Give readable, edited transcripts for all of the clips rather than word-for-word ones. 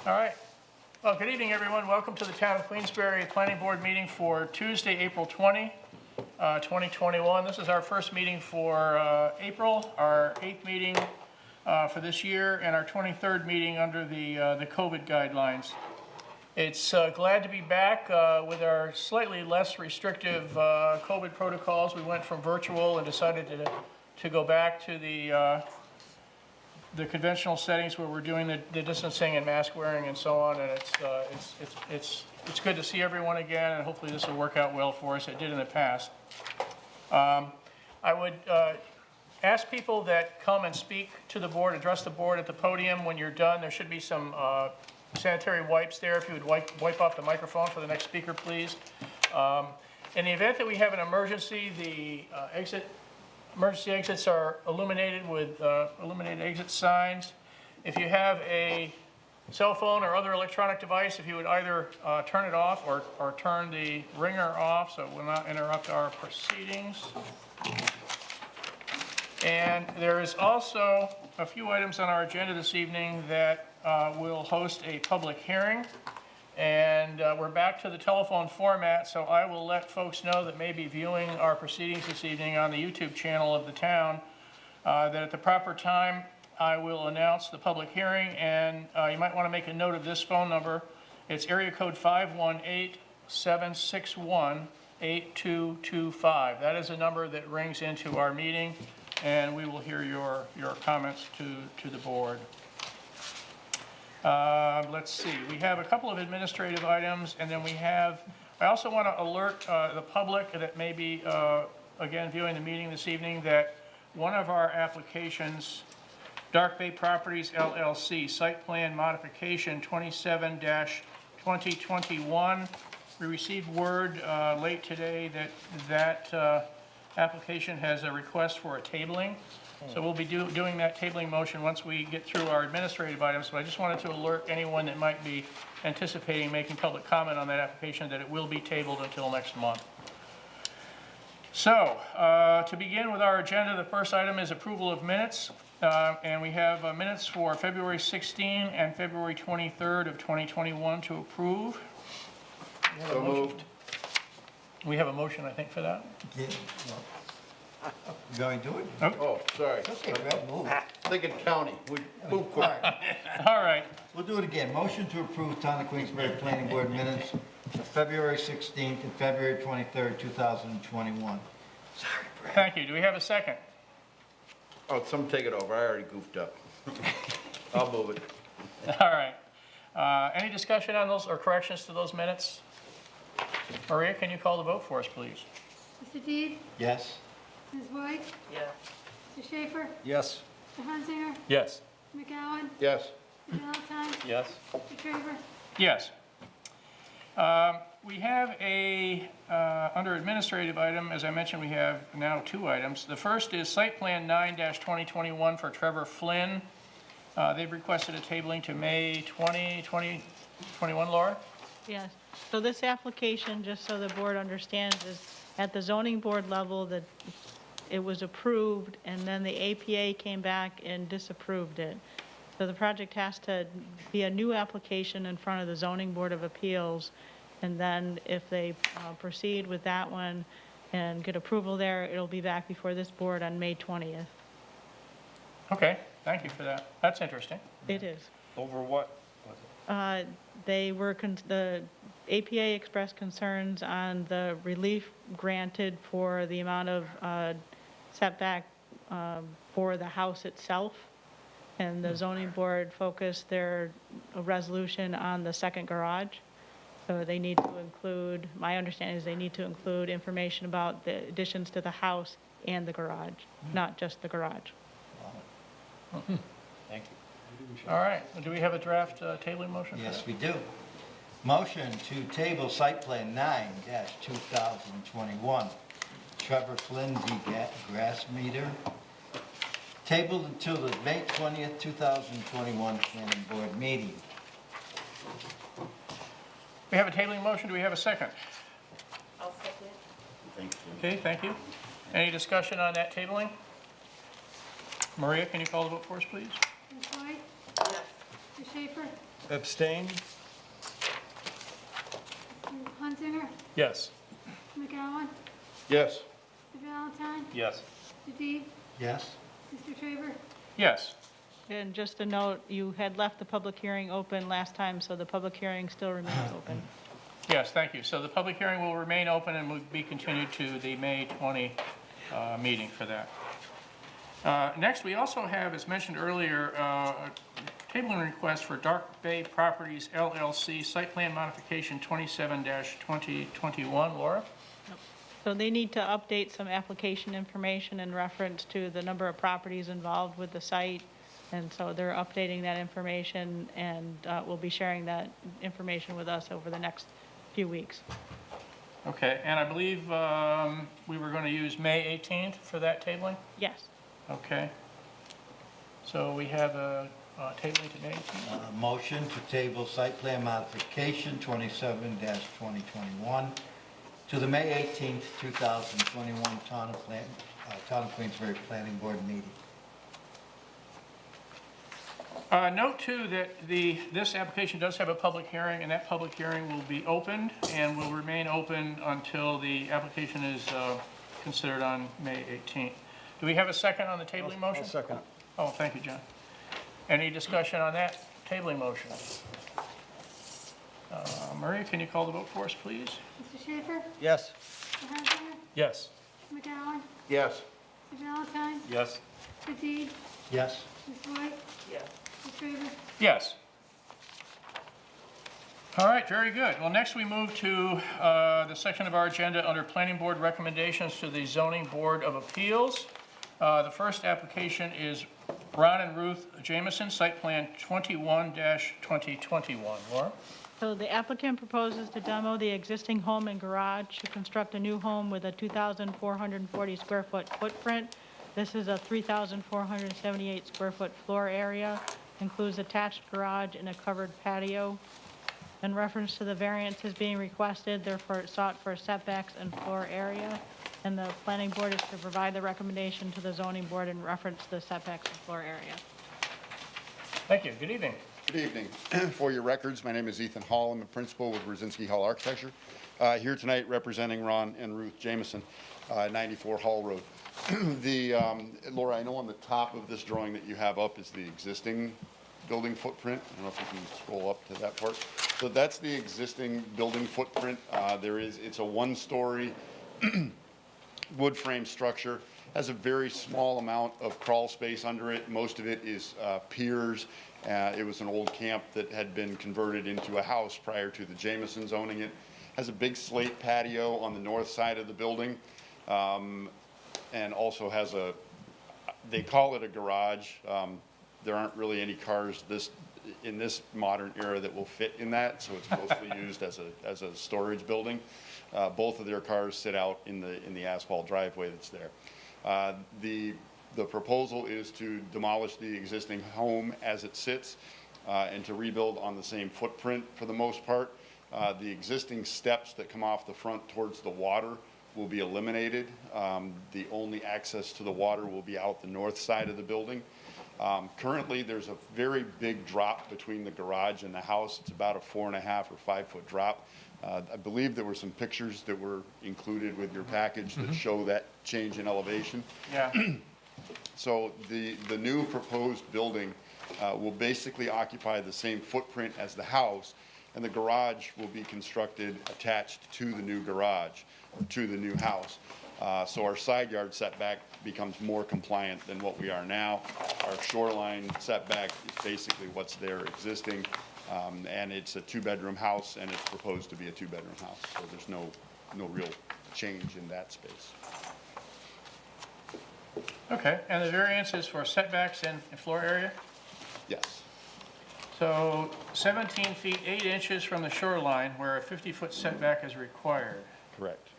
All right. Well, good evening, everyone. Welcome to the Town of Queensbury Planning Board meeting for Tuesday, April 20, 2021. This is our first meeting for April, our 8th meeting for this year, and our 23rd meeting under the COVID guidelines. It's glad to be back with our slightly less restrictive COVID protocols. We went from virtual and decided to go back to the conventional settings where we're doing the distancing and mask wearing and so on, and it's good to see everyone again, and hopefully this will work out well for us. It did in the past. I would ask people that come and speak to the board, address the board at the podium. When you're done, there should be some sanitary wipes there. If you would wipe off the microphone for the next speaker, please. In the event that we have an emergency, the emergency exits are illuminated with illuminated exit signs. If you have a cell phone or other electronic device, if you would either turn it off or turn the ringer off so it will not interrupt our proceedings. And there is also a few items on our agenda this evening that will host a public hearing. And we're back to the telephone format, so I will let folks know that may be viewing our proceedings this evening on the YouTube channel of the town, that at the proper time I will announce the public hearing, and you might want to make a note of this phone number. It's area code 518-761-8225. That is a number that rings into our meeting, and we will hear your comments to the board. Let's see, we have a couple of administrative items, and then I also want to alert the public that may be, again, viewing the meeting this evening, that one of our applications, Dark Bay Properties LLC, Site Plan Modification 27-2021, we received word late today that application has a request for a tabling. So we'll be doing that tabling motion once we get through our administrative items, but I just wanted to alert anyone that might be anticipating making public comment on that application that it will be tabled until next month. So, to begin with our agenda, the first item is approval of minutes, and we have minutes for February 16 and February 23rd of 2021 to approve. So moved. We have a motion, I think, for that. Yeah. You going to do it? Oh, sorry. Okay, Brett, move. Thinking county. We move quick. All right. We'll do it again. Motion to approve Town of Queensbury Planning Board minutes of February 16th and February 23rd, 2021. Sorry, Brett. Thank you. Do we have a second? Oh, some take it over. I already goofed up. I'll move it. All right. Any discussion on those or corrections to those minutes? Maria, can you call the vote for us, please? Mr. Deeb? Yes? Ms. White? Yes. Mr. Schaefer? Yes. Mr. Hunsinger? Yes. McGowan? Yes. Mr. Valentine? Yes. Mr. Trevor? Yes. We have under administrative item, as I mentioned, we have now two items. The first is Site Plan 9-2021 for Trevor Flynn. They've requested a tabling to May 20, 2021, Laura? Yes. So this application, just so the board understands, is at the zoning board level that it was approved, and then the APA came back and disapproved it. So the project has to be a new application in front of the zoning board of appeals, and then if they proceed with that one and get approval there, it'll be back before this board on May 20th. Okay, thank you for that. That's interesting. It is. Over what? The APA expressed concerns on the relief granted for the amount of setback for the house itself, and the zoning board focused their resolution on the second garage. So they need to include, my understanding is they need to include information about the additions to the house and the garage, not just the garage. Thank you. All right. Do we have a draft tabling motion? Yes, we do. Motion to table Site Plan 9-2021. Trevor Flynn grass meter. Tabled until the May 20th, 2021 Planning Board meeting. We have a tabling motion. Do we have a second? I'll second. Thank you. Okay, thank you. Any discussion on that tabling? Maria, can you call the vote for us, please? Ms. White? Yes. Mr. Schaefer? Abstain? Mr. Hunsinger, Yes. Mr. McGowan, Yes. Mr. Valentine, Yes. Mr. Deeb, Yes? Mr. Trevor. Yes. And just a note, you had left the public hearing open last time, so the public hearing still remains open. Yes, thank you. So the public hearing will remain open and will be continued to the May 20 meeting for that. Next, we also have, as mentioned earlier, a tabling request for Dark Bay Properties LLC, site plan modification 27-2021. Laura? So they need to update some application information in reference to the number of properties involved with the site. And so they're updating that information, and will be sharing that information with us over the next few weeks. Okay, and I believe we were going to use May 18th for that tabling? Yes. Okay. So we have a tabling to May 18th? Motion to table site plan modification 27-2021 to the May 18th, 2021 Town of Queensbury Planning Board meeting. Note too that this application does have a public hearing, and that public hearing will be opened and will remain open until the application is considered on May 18th. Do we have a second on the tabling motion? I'll second it. Oh, thank you, John. Any discussion on that tabling motion? Maria, can you call the vote for us, please? Mr. Schaefer, Yes. Mr. Hunsinger, Yes. Mr. McGowan, Yes. Mr. Valentine, Yes. Mr. Deeb, Yes? Mr. White. Yes. Mr. Trevor. Yes. All right, very good. Well, next we move to the section of our agenda under Planning Board recommendations to the Zoning Board of Appeals. The first application is Ron and Ruth Jamison, site plan 21-2021. Laura? So the applicant proposes to demo the existing home and garage to construct a new home with a 2,440 square foot footprint. This is a 3,478 square foot floor area, includes attached garage and a covered patio. In reference to the variances being requested, they're sought for setbacks and floor area, and the planning board is to provide the recommendation to the zoning board in reference to the setbacks and floor area. Thank you. Good evening. Good evening. For your records, my name is Ethan Hall. I'm a principal with Rosinski Hall Architecture. Here tonight representing Ron and Ruth Jamison, 94 Hall Road. Laura, I know on the top of this drawing that you have up is the existing building footprint. I don't know if you can scroll up to that part. So that's the existing building footprint. It's a one-story wood frame structure. Has a very small amount of crawl space under it. Most of it is piers. It was an old camp that had been converted into a house prior to the Jamisons owning it. Has a big slate patio on the north side of the building, and also has they call it a garage. There aren't really any cars in this modern era that will fit in that, so it's mostly used as a storage building. Both of their cars sit out in the asphalt driveway that's there. The proposal is to demolish the existing home as it sits and to rebuild on the same footprint for the most part. The existing steps that come off the front towards the water will be eliminated. The only access to the water will be out the north side of the building. Currently, there's a very big drop between the garage and the house. It's about a 4.5 or 5 foot drop. I believe there were some pictures that were included with your package that show that change in elevation. Yeah. So the new proposed building will basically occupy the same footprint as the house, and the garage will be constructed attached to the new garage, to the new house. So our side yard setback becomes more compliant than what we are now. Our shoreline setback is basically what's there existing, and it's a 2-bedroom house, and it's proposed to be a 2-bedroom house. So there's no real change in that space. Okay, and the variance is for setbacks and floor area? Yes. So 17 feet 8 inches from the shoreline where a 50-foot setback is required. Correct.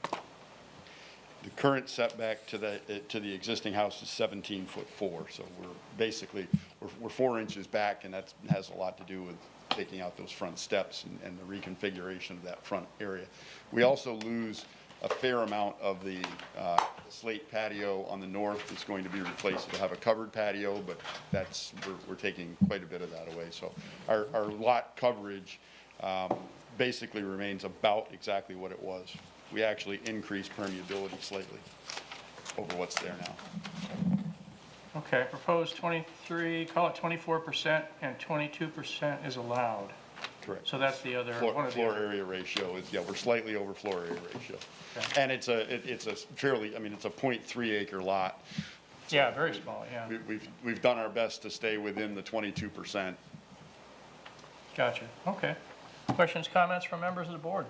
The current setback to the existing house is 17'4", so we're 4 inches back, and that has a lot to do with taking out those front steps and the reconfiguration of that front area. We also lose a fair amount of the slate patio on the north is going to be replaced. It'll have a covered patio, but we're taking quite a bit of that away. So our lot coverage basically remains about exactly what it was. We actually increased permeability slightly over what's there now. Okay, proposed 23, call it 24%, and 22% is allowed. Correct. So that's the other, one of the Floor other. area ratio is, yeah, we're slightly over floor area ratio. Okay. And it's a fairly, I mean, it's a 0.3 acre lot. Yeah, very small, yeah. We've done our best to stay within the 22%. Gotcha, okay. Questions, comments from members of the board?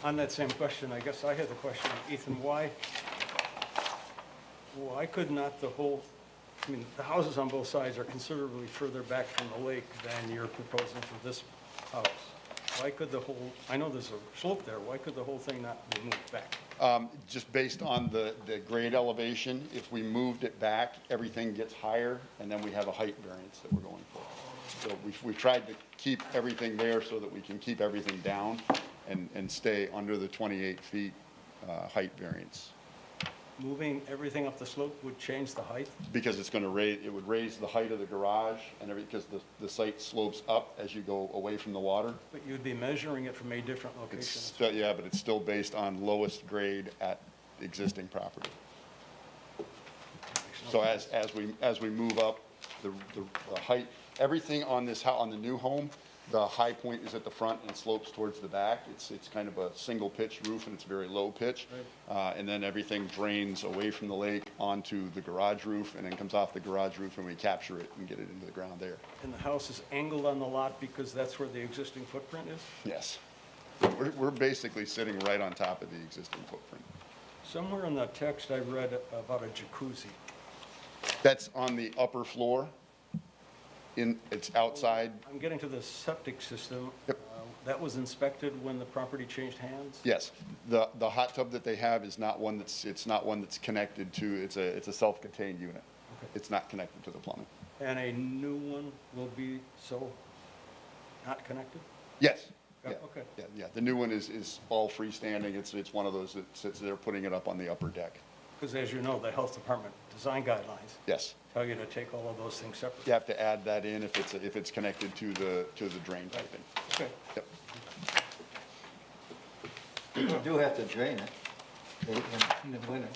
On that same question, I guess I had the question, Ethan, why could not the whole, I mean, the houses on both sides are considerably further back from the lake than you're proposing for this house. Why could the whole, I know there's a slope there, why could the whole thing not be moved back? Just based on the grade elevation, if we moved it back, everything gets higher, and then we have a height variance that we're going for. So we tried to keep everything there so that we can keep everything down and stay under the 28 feet height variance. Moving everything up the slope would change the height? Because it's going to raise, it would raise the height of the garage and because the site slopes up as you go away from the water. But you'd be measuring it from a different location. Yeah, but it's still based on lowest grade at existing property. So as we move up, the height, everything on this on the new home, the high point is at the front and it slopes towards the back. It's kind of a single pitch roof and it's very low pitch. Right. And then everything drains away from the lake onto the garage roof and then comes off the garage roof and we capture it and get it into the ground there. And the house is angled on the lot because that's where the existing footprint is? Yes. We're basically sitting right on top of the existing footprint. Somewhere in the text I read about a jacuzzi. That's on the upper floor. It's outside. I'm getting to the septic system. Yep. That was inspected when the property changed hands? Yes, the hot tub that they have is not one that's connected to, it's a self-contained unit. Okay. It's not connected to the plumbing. And a new one will be so not connected? Yes. Yeah, Yeah. okay. Yeah. The new one is all freestanding. It's one of those that sits there putting it up on the upper deck. Because as you know, the health department design guidelines Yes. tell you to take all of those things separately. You have to add that in if it's connected to the drain piping. Okay. Yep. You do have to drain it in the winter.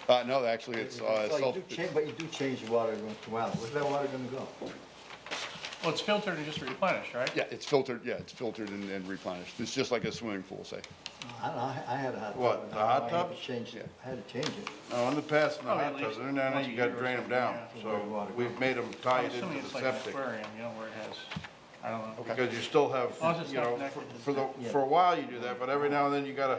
No, actually, it's But you do change the water once in a while. Where's that water gonna go? Well, it's filtered and just replenished, right? yeah, it's filtered. Yeah, it's filtered and replenished. It's just like a swimming pool, say. I don't know, I had a hot tub. What, and the I hot had tub? to change it. I had to change it. No, in the past, in the Oh, at hot least tubs, every now and once then a you gotta year or drain them something, down. yeah. So we've made them tie I'm it assuming into it's the like an septic. aquarium, you know, where it has, I don't know. Because you still have, As long as it's you not know, connected to for the- for a while you do that, but every now and then you gotta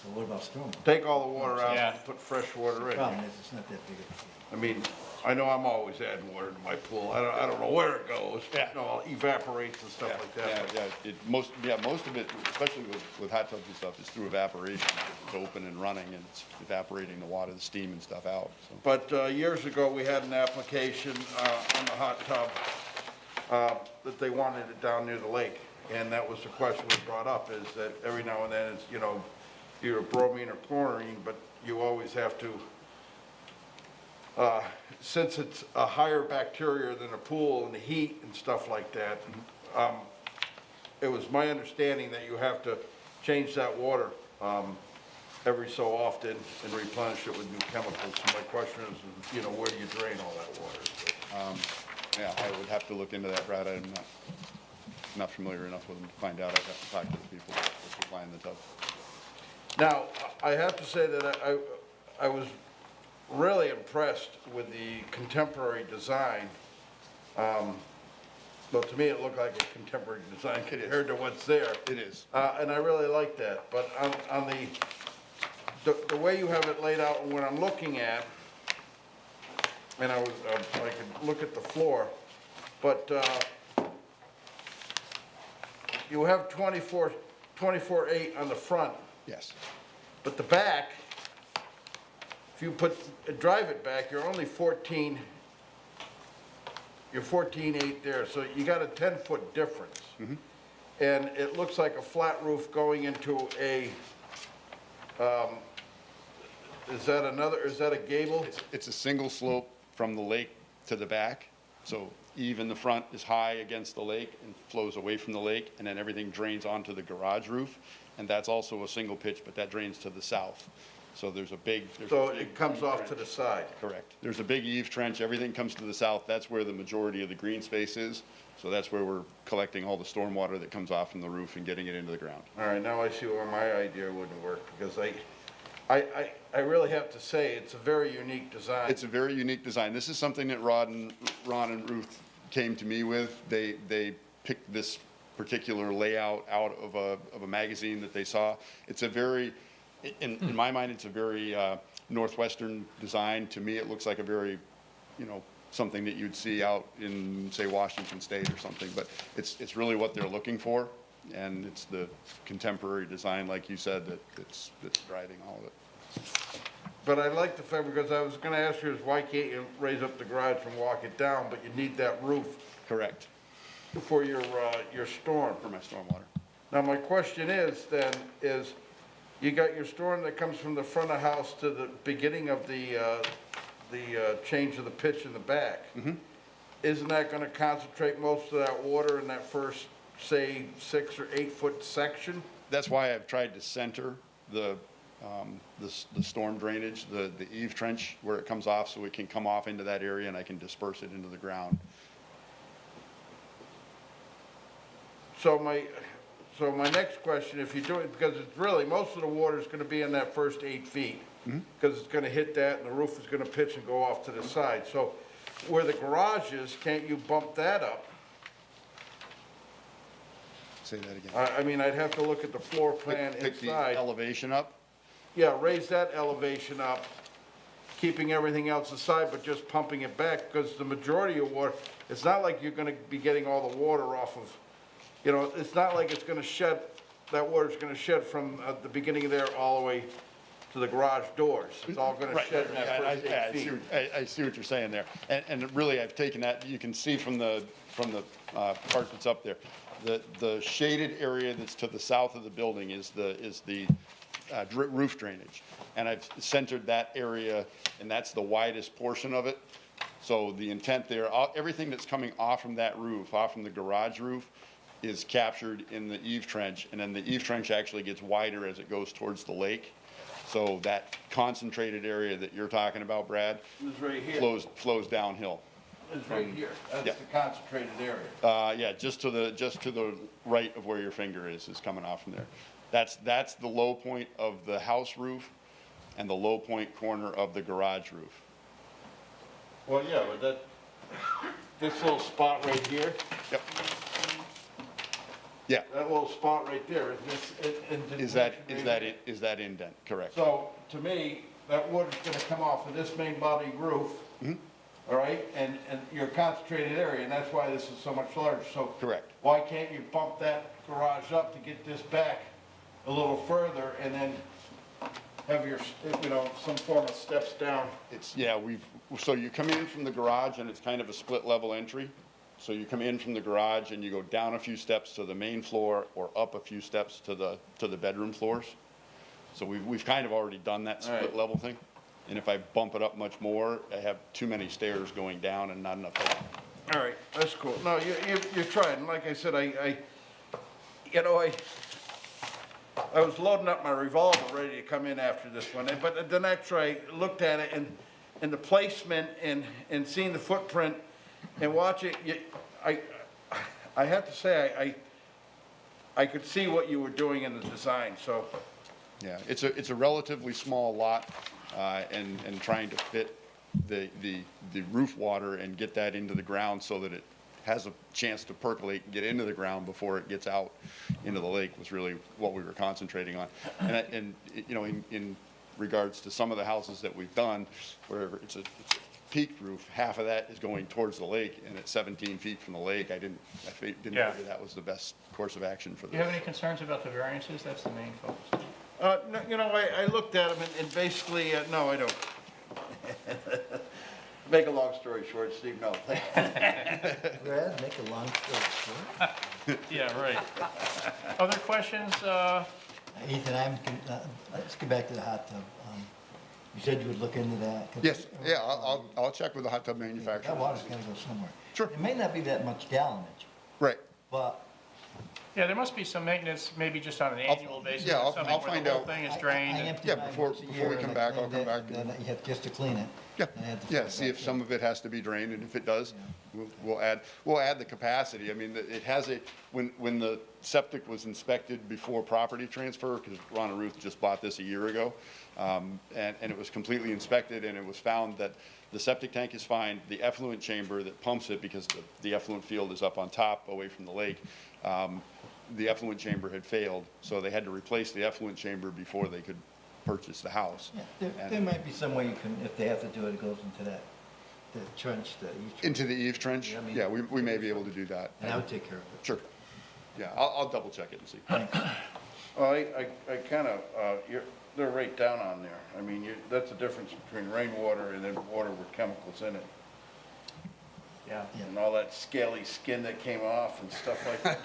So what about storm? take all the water out Yeah. and put fresh water in. Problem is, it's not that big of a deal. I mean, I know I'm always adding water to my pool. I don't know where it goes. Yeah. You know, evaporates and stuff like that. Yeah. Most of it, especially with hot tubs and stuff, is through evaporation. It's open and running and it's evaporating the water, the steam and stuff out, so. But years ago, we had an application on the hot tub that they wanted it down near the lake. And that was the question we brought up, is that every now and then it's, you know, either bromine or chlorine, but you always have to, since it's a higher bacteria than a pool and the heat and stuff like that, it was my understanding that you have to change that water every so often and replenish it with new chemicals. So my question is, you know, where do you drain all that water? Yeah, I would have to look into that, Brad. I'm not familiar enough with them to find out. I'd have to talk to the people that supply in the tub. Now, I have to say that I was really impressed with the contemporary design. Well, to me, it looked like a contemporary design compared to what's there. It is. And I really like that. But on the way you have it laid out and what I'm looking at, and I could look at the floor, but you have 24/8 on the front. Yes. But the back, if you drive it back, you're only 14, you're 14/8 there, so you got a 10-foot difference. And it looks like a flat roof going into a Is that a gable? It's a single slope from the lake to the back. So even the front is high against the lake and flows away from the lake, and then everything drains onto the garage roof. And that's also a single pitch, but that drains to the south. So there's a big. So it comes off to the side? Correct. There's a big eave trench. Everything comes to the south. That's where the majority of the green space is. So that's where we're collecting all the stormwater that comes off from the roof and getting it into the ground. All right, now I see where my idea wouldn't work, because I really have to say, it's a very unique design. It's a very unique design. This is something that Ron and Ruth came to me with. They picked this particular layout out of a magazine that they saw. It's a very, in my mind, it's a very Northwestern design. To me, it looks like a very, something that you'd see out in, say, Washington State or something. But it's really what they're looking for, and it's the contemporary design, like you said, that's driving all of it. But I like the fact, because I was gonna ask you, is why can't you raise up the garage and walk it down, but you need that roof Correct. for your storm. For my stormwater. Now, my question is then, is you got your storm that comes from the front of house to the beginning of the change of the pitch in the back. Mm-hmm. Isn't that gonna concentrate most of that water in that first, say, 6 or 8 foot section? That's why I've tried to center the storm drainage, the eave trench where it comes off, so it can come off into that area and I can disperse it into the ground. So my next question, if you do it, because it's really, most of the water is gonna be in that first 8 feet. Because it's gonna hit that and the roof is gonna pitch and go off to the side. So where the garage is, can't you bump that up? Say that again. I mean, I'd have to look at the floor plan Pick the inside. elevation up. Yeah, raise that elevation up, keeping everything else aside, but just pumping it back, because the majority of water, it's not like you're gonna be getting all the water off of, it's not like it's gonna shed, that water's gonna shed from the beginning of there all the way to the garage doors. It's all gonna Right, shed in that I- first I- 8 feet. I see what you're saying there. And really, I've taken that, you can see from the part that's up there. The shaded area that's to the south of the building is the roof drainage. And I've centered that area, and that's the widest portion of it. So the intent there, everything that's coming off from that roof, off from the garage roof, is captured in the eave trench, and then the eave trench actually gets wider as it goes towards the lake. So that concentrated area that you're talking about, Brad, It's right here. flows downhill. It's right here. That's Yeah. the concentrated area. Yeah, just to the right of where your finger is coming off from there. That's the low point of the house roof and the low point corner of the garage roof. Well, yeah, but this little spot right here, Yep. Yeah, that little spot right there, is that indent, correct? So, to me, that water's gonna come off of this main body roof, all right, and your concentrated area, and that's why this is so much larger, so. Correct. Why can't you bump that garage up to get this back a little further, and then have your, some form of steps down? So you come in from the garage and it's kind of a split level entry. So you come in from the garage and you go down a few steps to the main floor or up a few steps to the bedroom floors. So we've kind of already done that split Right. level thing. And if I bump it up much more, I have too many stairs going down and not enough height. All right, that's cool. No, you're trying, like I said, I was loading up my revolver ready to come in after this one, but then after I looked at it and the placement and seeing the footprint and watching, I have to say, I could see what you were doing in the design, so. Yeah, it's a relatively small lot, and trying to fit the roof water and get that into the ground so that it has a chance to percolate and get into the ground before it gets out into the lake was really what we were concentrating on. And in regards to some of the houses that we've done, where it's a peaked roof, half of that is going towards the lake, and at 17 feet from the lake, I didn't Yeah. figure that was the best course of action for Do you have this. any concerns about the variances? That's the main focus. No, I looked at them and basically, no, I don't. Make a long story short, Steve, no. Brad, make a long story short. Yeah, right. Other questions Ethan, let's get back to the hot tub. You said you would look into that. 'cause- Yes, yeah, I'll check with the hot tub That manufacturer. water's gotta go somewhere. Sure. It may not be that much gallonage, Right. but Yeah, there must be some maintenance, maybe just on an annual basis. yeah, or I'll something where find the whole out. thing is I drained. empty Yeah, mine before- once a before year we and come I back, cleaned I'll come it, back and then you have just to clean it. Yeah, and I had to yeah, fill it see back if some in. of it has to be drained, and if it does, we'll add the capacity. I mean, it has when the septic was inspected before property transfer, because Ron and Ruth just bought this a year ago, and it was completely inspected, and it was found that the septic tank is fine, the effluent chamber that pumps it, because the effluent field is up on top, away from the lake, the effluent chamber had failed, so they had to replace the effluent chamber before they could purchase the house. Yeah, there might be some way you can, if they have to do it, it goes into that, the trench, the eave trench, Into the eave trench? Yeah, I mean- Yeah, we may be able to do that. and I would take care of it. Sure. Yeah, I'll double check it and see. Well, I kind of, they're right down on there. I mean, that's the difference between rainwater and then water with chemicals in it. Yeah. And all that scaly skin that came off and stuff like that.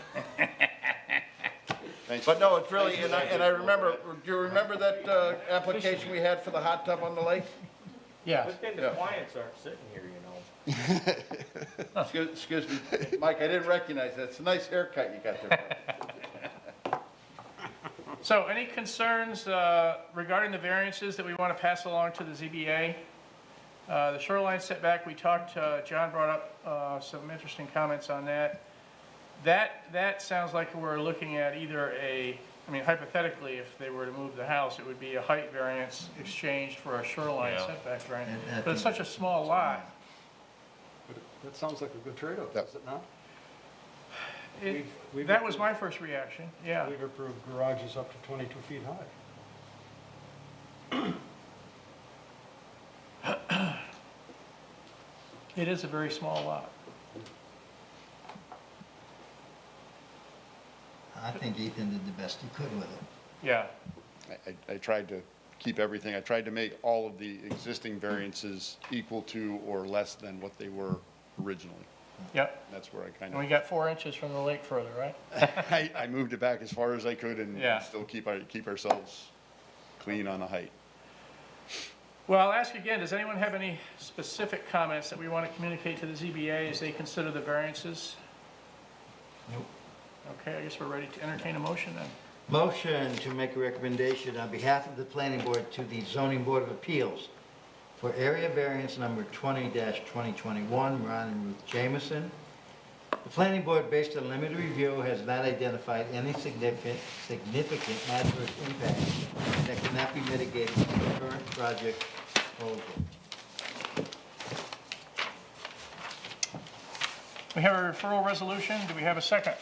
Thanks. But no, it's really, and I remember, do you remember that, application we had for the hot tub on the lake? Yeah. But then Yeah. the clients aren't sitting here, you know. Excuse me, Mike, I didn't recognize that. It's a nice haircut you got there. So any concerns regarding the variances that we want to pass along to the ZBA? The shoreline setback, we talked, John brought up some interesting comments on that. That sounds like we're looking at either I mean hypothetically, if they were to move the house, it would be a height variance exchanged for a shoreline setback variance. And I But it's think- such a small lot. That sounds like a good trade-off, Yep. does it not? It- That was my first reaction, yeah. We've approved garages up to 22 feet high. It is a very small lot. I think Ethan did the best he could with it. Yeah, I tried to keep everything, I tried to make all of the existing variances equal to or less than what they were originally. yep. That's where I kind And we of, got 4 inches from the lake further, right? I moved it back as far as I could and Yeah. still keep ourselves clean on the height. Well, I'll ask again, does anyone have any specific comments that we want to communicate to the ZBA as they consider the variances? Nope. Okay, I guess we're ready to entertain a motion then. Motion to make a recommendation on behalf of the planning board to the zoning board of appeals for area variance number 20-2021, Ron and Ruth Jamison. The planning board, based on limited review, has not identified any significant adverse impacts that cannot be mitigated with the current project proposal. We have a referral resolution. Do we have a second?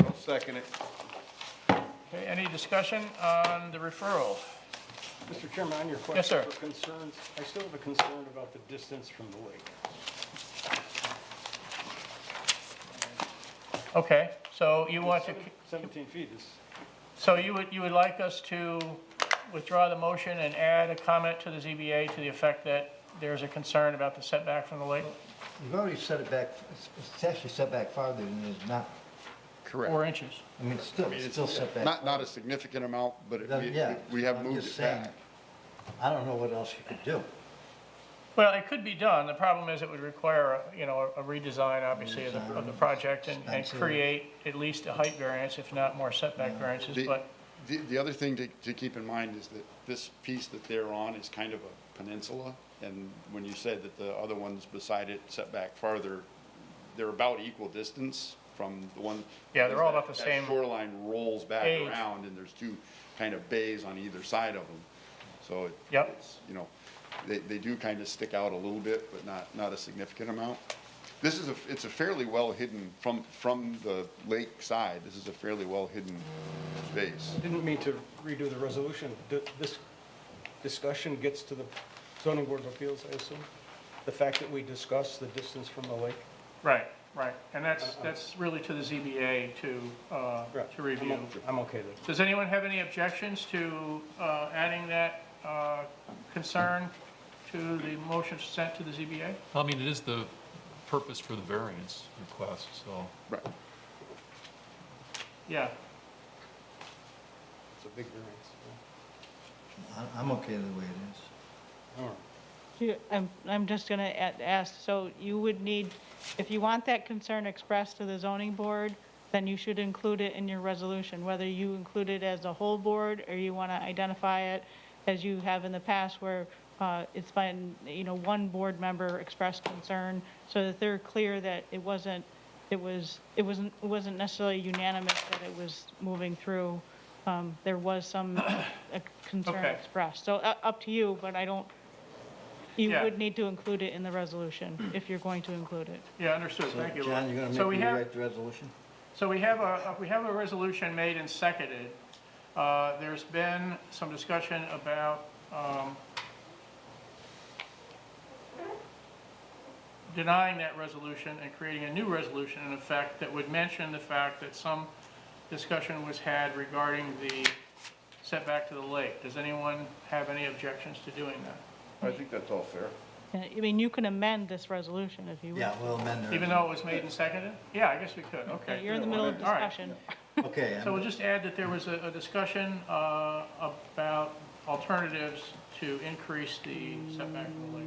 I'll second it. Okay, any discussion on the referral? Mr. Chairman, on your Yes, sir. question for concerns, I still have a concern about the distance from the lake. Okay, so you want to, 17 feet is, so you would like us to withdraw the motion and add a comment to the ZBA to the effect that there's a concern about the setback from the lake? You've already set it back, it's actually set back farther than it is now. Correct. 4 inches. I mean, it's still set back. Not a significant amount, but Yeah, we have I'm moved just it saying, back. I don't know what else you could do. Well, it could be done. The problem is it would require, a redesign, obviously, of the project and Expensive. create at least a height variance, if not more setback variances, The- but, The other thing to keep in mind is that this piece that they're on is kind of a peninsula, and when you said that the other ones beside it set back farther, they're about equal distance from the one. Yeah, they're all about the that same shoreline rolls back age. around, and there's two kind of bays on either side of them. So Yep. it's, they do kind of stick out a little bit, but not a significant amount. This is it's a fairly well hidden, from the lake side, this is a fairly well hidden space. I didn't mean to redo the resolution. This discussion gets to the zoning board of appeals, I assume? The fact that we discuss the distance from the lake? right. And that's really to the ZBA to review. I'm okay then. Does anyone have any objections to adding that concern to the motion sent to the ZBA? I mean, it is the purpose for the variance request, so. Right. Yeah. a big variance. I'm okay the way it is. All right. I'm just going to ask, so you would need, if you want that concern expressed to the zoning board, then you should include it in your resolution, whether you include it as a whole board or you want to identify it as you have in the past where it's been, one board member expressed concern so that they're clear that it wasn't necessarily unanimous that it was moving through. There was some concern Okay. expressed. So up to you, but you Yeah. would need to include it in the resolution if you're going to include it. Yeah, understood, So, thank you. John, you're going So to we make me have- write the resolution? So we have a resolution made and seconded. There's been some discussion about denying that resolution and creating a new resolution in effect that would mention the fact that some discussion was had regarding the setback to the lake. Does anyone have any objections to doing that? I think that's all fair. I mean, you can amend this resolution if you wish. Yeah, we'll amend the Even though it was made and seconded? Yeah, I guess we could, okay. You're in the middle of All right. discussion. Okay, So we'll just add that there was a discussion about alternatives to increase the setback from the lake.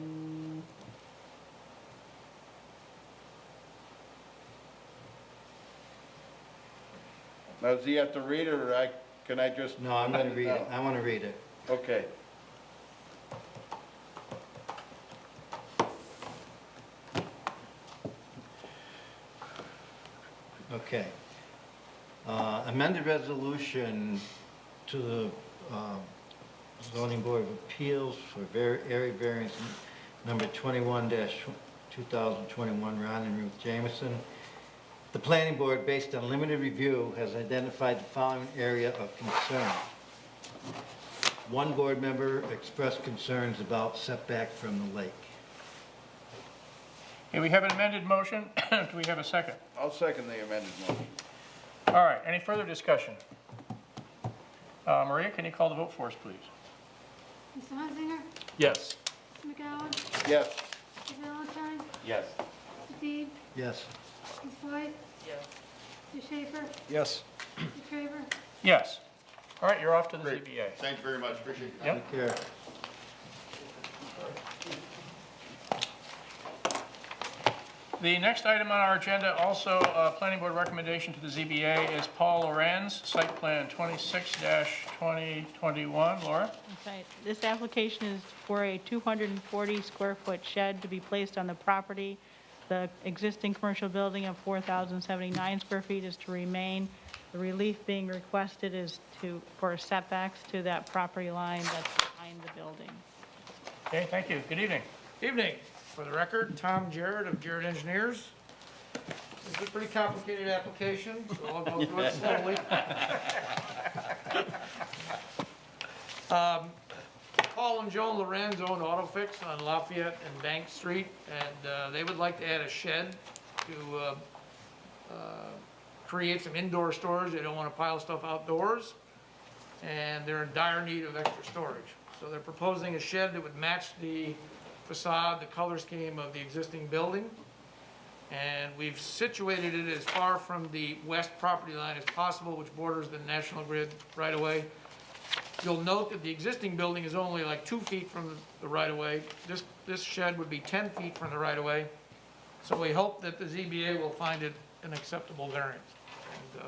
Now, does he have to read it, or can I just? no, I'm going to read it. I want to read it. Okay. Okay. Amended resolution to the zoning board of appeals for area variance number 21-2021, Ron and Ruth Jameson. The planning board, based on limited review, has identified the following area of concern. One board member expressed concerns about setback from the lake. Okay, we have an amended motion. Do we have a second? I'll second the amended motion. All right, any further discussion? Maria, can you call the vote for us, please? Mr. Hunzinger? Yes. Mr. McGowan? Yes. Mr. Valentine? Yes. Mr. Deeb? Yes. Ms. White? Yes. Mr. Schaefer? Yes. Mr. Trevor? Yes. All right, you're off to the Great. ZBA. Thank you very much, appreciate it. Yep. Take care. The next item on our agenda, also a planning board recommendation to the ZBA, is Paul Lorenz, site plan 26-2021. Laura? Okay, this application is for a 240 square foot shed to be placed on the property. The existing commercial building of 4,079 square feet is to remain. The relief being requested is for setbacks to that property line that's behind the building. Okay, thank you. Good evening. Evening. For the record, Tom Jarrett of Jarrett Engineers. This is a pretty complicated application, so I'll go through it slowly. Paul and Joan Lorenz own AutoFix on Lafayette and Bank Street, and they would like to add a shed to create some indoor storage. They don't want to pile stuff outdoors, and they're in dire need of extra storage. So they're proposing a shed that would match the facade, the color scheme of the existing building. And we've situated it as far from the west property line as possible, which borders the National Grid right away. You'll note that the existing building is only like 2 feet from the right of way. This shed would be 10 feet from the right of way. So we hope that the ZBA will find it an acceptable variance. And,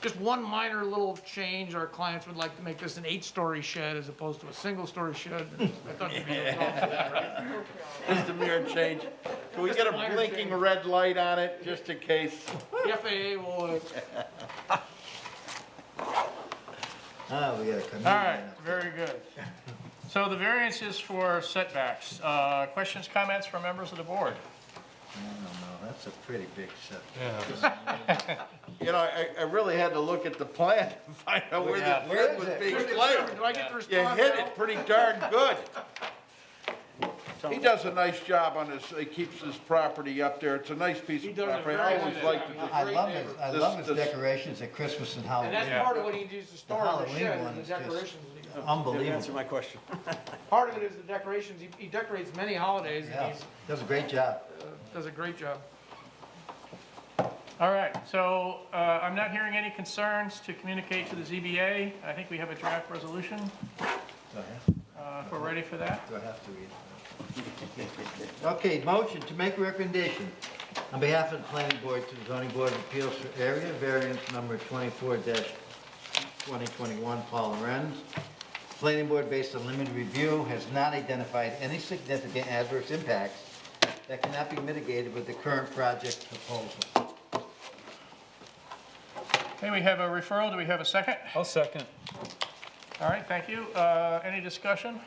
just one minor little change, our clients would like to make this an 8-story shed as opposed to a single-story shed. I thought you'd be able to for that, right? Just a mere change. Can we get a minor blinking change. red light on it, just in case? The FAA will, We got a committee. All right, very good. So the variance is for setbacks. Questions, comments from members of the board? I don't know, that's a pretty big setback. Yeah. You know, I really had to look at the plan to find out where the Where grid is was it? being Mr. laid. Chairman, do I get to You respond hit now? it pretty darn good. He does a nice job on this, he keeps his property up there, it's a nice piece He of does a property, very I always good liked job. it. I love his This- decorations at Christmas and And Halloween. that's Yeah. part of what he needs to store in the Halloween shed, one is is the just- decorations. Didn't Unbelievable. answer my question. Part of it is the decorations. He decorates many holidays, Yeah, and he does a great job. does a great job. All right, so I'm not hearing any concerns to communicate to the ZBA. I think we have a draft resolution, if we're ready for that. Do I have to read it? Okay, motion to make a recommendation on behalf of the planning board to the zoning board of appeals for area variance number 24-2021, Paul Lorenz. Planning board, based on limited review, has not identified any significant adverse impacts that cannot be mitigated with the current project proposal. Okay, we have a referral. Do we have a second? I'll second. All right, thank you. Any discussion?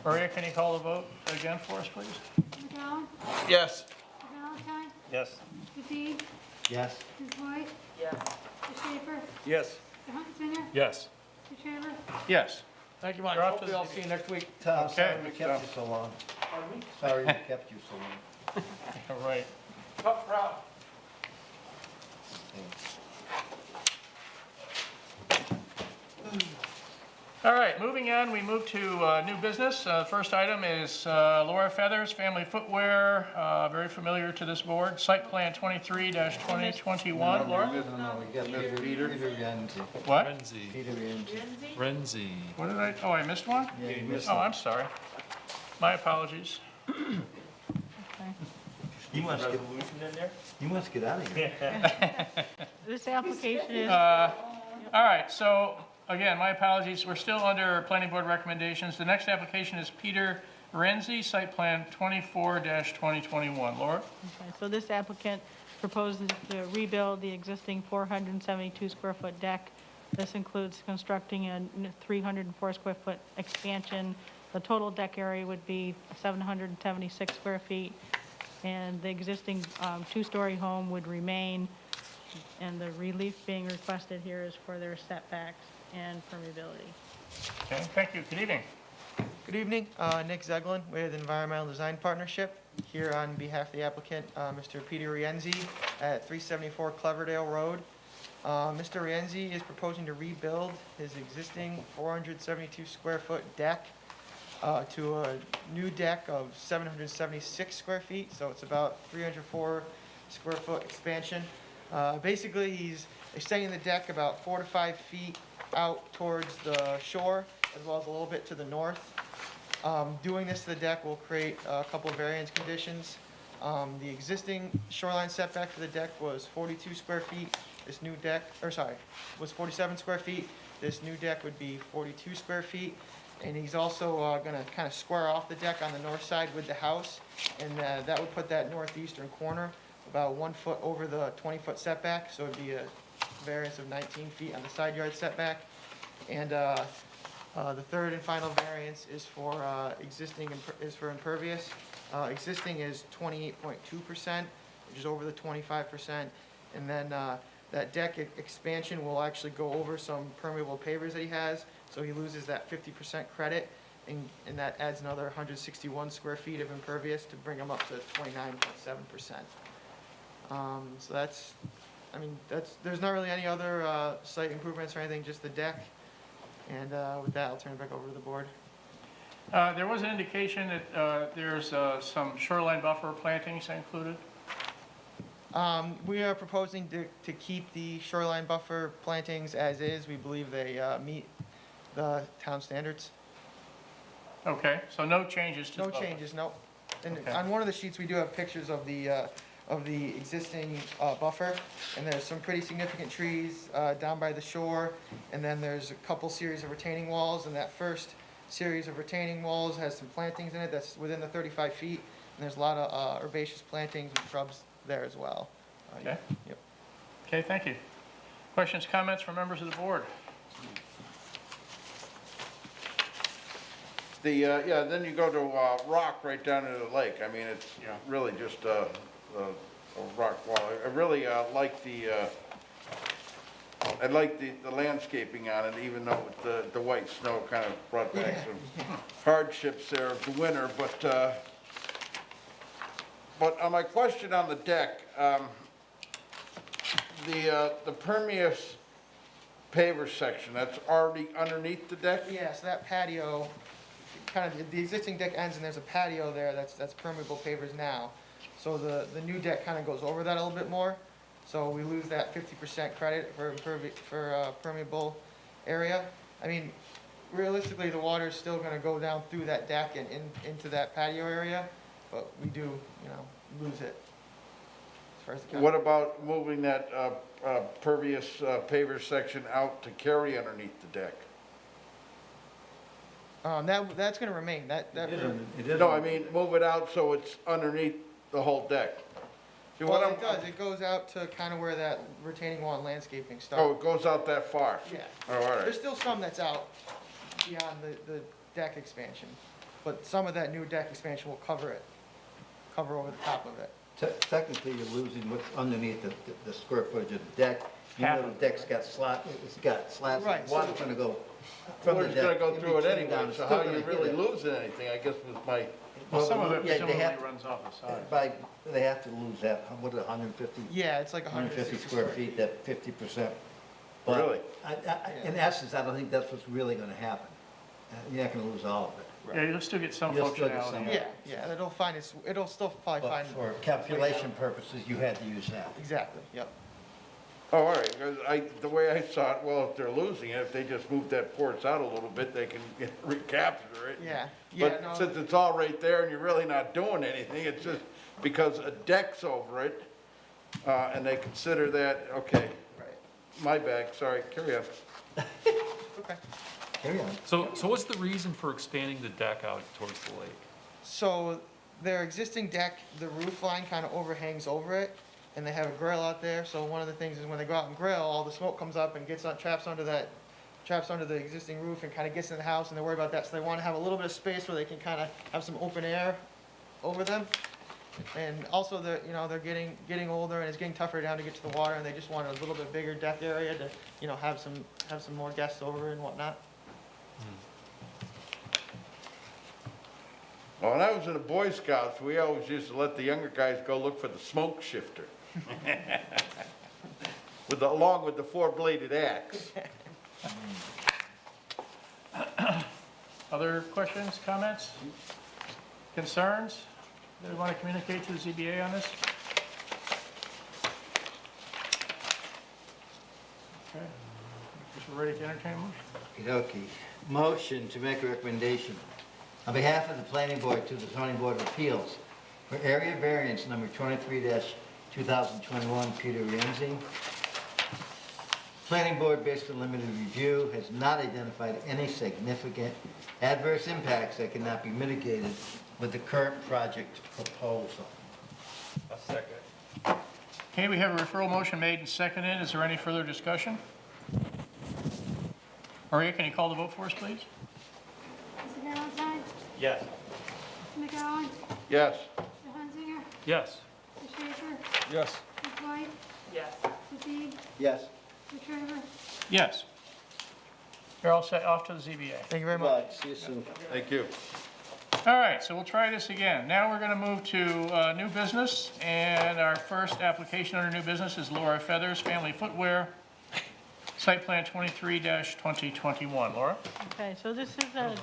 Maria, can you call the vote again for us, please? McGowan? Yes. Mr. Valentine? Yes. Mr. Deeb? Yes? Ms. White? Yes. Mr. Schaefer? Yes. Mr. Huntsinger? Yes. Mr. Trevor? Yes. Thank you much. You're off to Hopefully the I'll see you next week. Tom, sorry Okay, we kept you so long. Sorry we kept you so long. All right. Tough crowd. All right, moving on, we move to new business. First item is Laura Feathers, Family Footwear, very familiar to this board. Site Plan 23-2021. Laura? No, we got Peter Renzi. What? Renzi. Peter Renzi. Renzi. What did I, oh, I missed one? Yeah, you missed Oh, I'm sorry. My apologies. He wants to get out of here. This application is, All right, so again, my apologies. We're still under planning board recommendations. The next application is Peter Renzi, Site Plan 24-2021. Laura? okay, so this applicant proposes to rebuild the existing 472 square foot deck. This includes constructing a 304 square foot expansion. The total deck area would be 776 square feet, and the existing two-story home would remain, and the relief being requested here is for their setbacks and permeability. Okay, thank you. Good evening. Good evening, Nick Zeglin with Environmental Design Partnership, here on behalf of the applicant, Mr. Peter Rienzi at 374 Cleverdale Road. Mr. Rienzi is proposing to rebuild his existing 472 square foot deck to a new deck of 776 square feet, so it's about 304 square foot expansion. Basically, he's extending the deck about 4 to 5 feet out towards the shore, as well as a little bit to the north. Doing this to the deck will create a couple of variance conditions. The existing shoreline setback for the deck was 42 square feet. This new deck, was 47 square feet. This new deck would be 42 square feet. And he's also gonna kind of square off the deck on the north side with the house, and that would put that northeastern corner about 1 foot over the 20-foot setback, so it'd be a variance of 19 feet on the side yard setback. And the third and final variance is for impervious. Existing is 28.2%, which is over the 25%. And then that deck expansion will actually go over some permeable pavers that he has, so he loses that 50% credit, and that adds another 161 square feet of impervious to bring him up to 29.7%. So that's, there's not really any other site improvements or anything, just the deck. And with that, I'll turn it back over to the board. There was an indication that there's some shoreline buffer plantings included. We are proposing to keep the shoreline buffer plantings as is. We believe they meet the town standards. Okay, so no changes to the No buffer. changes, no. And Okay. on one of the sheets, we do have pictures of the existing buffer, and there's some pretty significant trees down by the shore, and then there's a couple series of retaining walls, and that first series of retaining walls has some plantings in it that's within the 35 feet, and there's a lot of herbaceous plantings and shrubs there as well. Okay. Yep. Okay, thank you. Questions, comments from members of the board? Then you go to rock right down into the lake. I mean, it's really just a rock wall. I really like the landscaping on it, even though the white snow kind of brought back some hardships there of the winter. But on my question on the deck, the permeous paver section, that's already underneath the deck? Yeah, so that patio, kind of, the existing deck ends and there's a patio there that's permeable pavers now. So the new deck kind of goes over that a little bit more. So we lose that 50% credit for permeable area. I mean, realistically, the water is still going to go down through that deck and into that patio area, but we do, lose it. As far as the What about moving that pervious paver section out to carry underneath the deck? That's going to remain. It is. No, I mean, move it out so it's underneath the whole deck. See, Well, what it does. It goes out to kind of where that retaining wall and landscaping Oh, starts. it goes out that far? Yeah. Oh, all right. There's still some that's out beyond the deck expansion, but some of that new deck expansion will cover over the top of it. Technically, you're losing what's underneath the square footage of the deck. You know, the deck's got it's got slats, Right, water's gonna go from the Water's deck. gonna go in through it between anyway, down, it's so still how are gonna you hit really it. losing anything, I guess was my, Well, some of it Yeah, they presumably have- runs off the side. They have to lose that, what, 150? Yeah, it's like 150 square feet, that 50%. But Really? in essence, I don't think that's what's really gonna happen. You're not gonna lose all of it. Yeah, you'll still get some You'll still get some. functionality. Yeah, it'll still probably But find. for calculation purposes, you had to use that. Exactly, yep. oh, all right, because the way I saw it, well, if they're losing it, if they just move that porch out a little bit, they can recapture it. Yeah, But no, since it's all right there and you're really not doing anything, it's just because a deck's over it, and they consider that, okay, right, my bad, sorry, carry on. okay. Carry on. So what's the reason for expanding the deck out towards the lake? So their existing deck, the roof line kind of overhangs over it, and they have a grill out there. So one of the things is when they go out and grill, all the smoke comes up and traps under the existing roof and kind of gets in the house, and they worry about that. So they want to have a little bit of space where they can kind of have some open air over them. And also they're getting older and it's getting tougher down to get to the water, and they just want a little bit bigger deck area to have some more guests over and whatnot. Well, when I was in the Boy Scouts, we always used to let the younger guys go look for the smoke shifter. Along with the four-bladed axe. Other questions, comments, concerns? Do we want to communicate to the ZBA on this? Okay. Guess we're ready to entertain a motion. Okey-dokey. Motion to make a recommendation on behalf of the planning board to the zoning board of appeals for area variance number 23-2021, Peter Rienzi. Planning board, based on limited review, has not identified any significant adverse impacts that cannot be mitigated with the current project proposal. A second. Okay, we have a referral motion made and seconded. Is there any further discussion? Maria, can you call the vote for us, please? Mr. Valentine? Yes. Mr. McGowan? Yes. Mr. Hunzinger? Yes. Mr. Schaefer? Yes. Ms. White? Yes. Mr. Dean? Yes. Mr. Trevor? Yes. You're all set, off to the ZBA. Thank you very much. Right, see you soon. Thank you. All right, so we'll try this again. Now we're going to move to new business, and our first application under new business is Laura Feathers, Family Footwear, Site Plan 23-2021. Laura? Okay, so this is a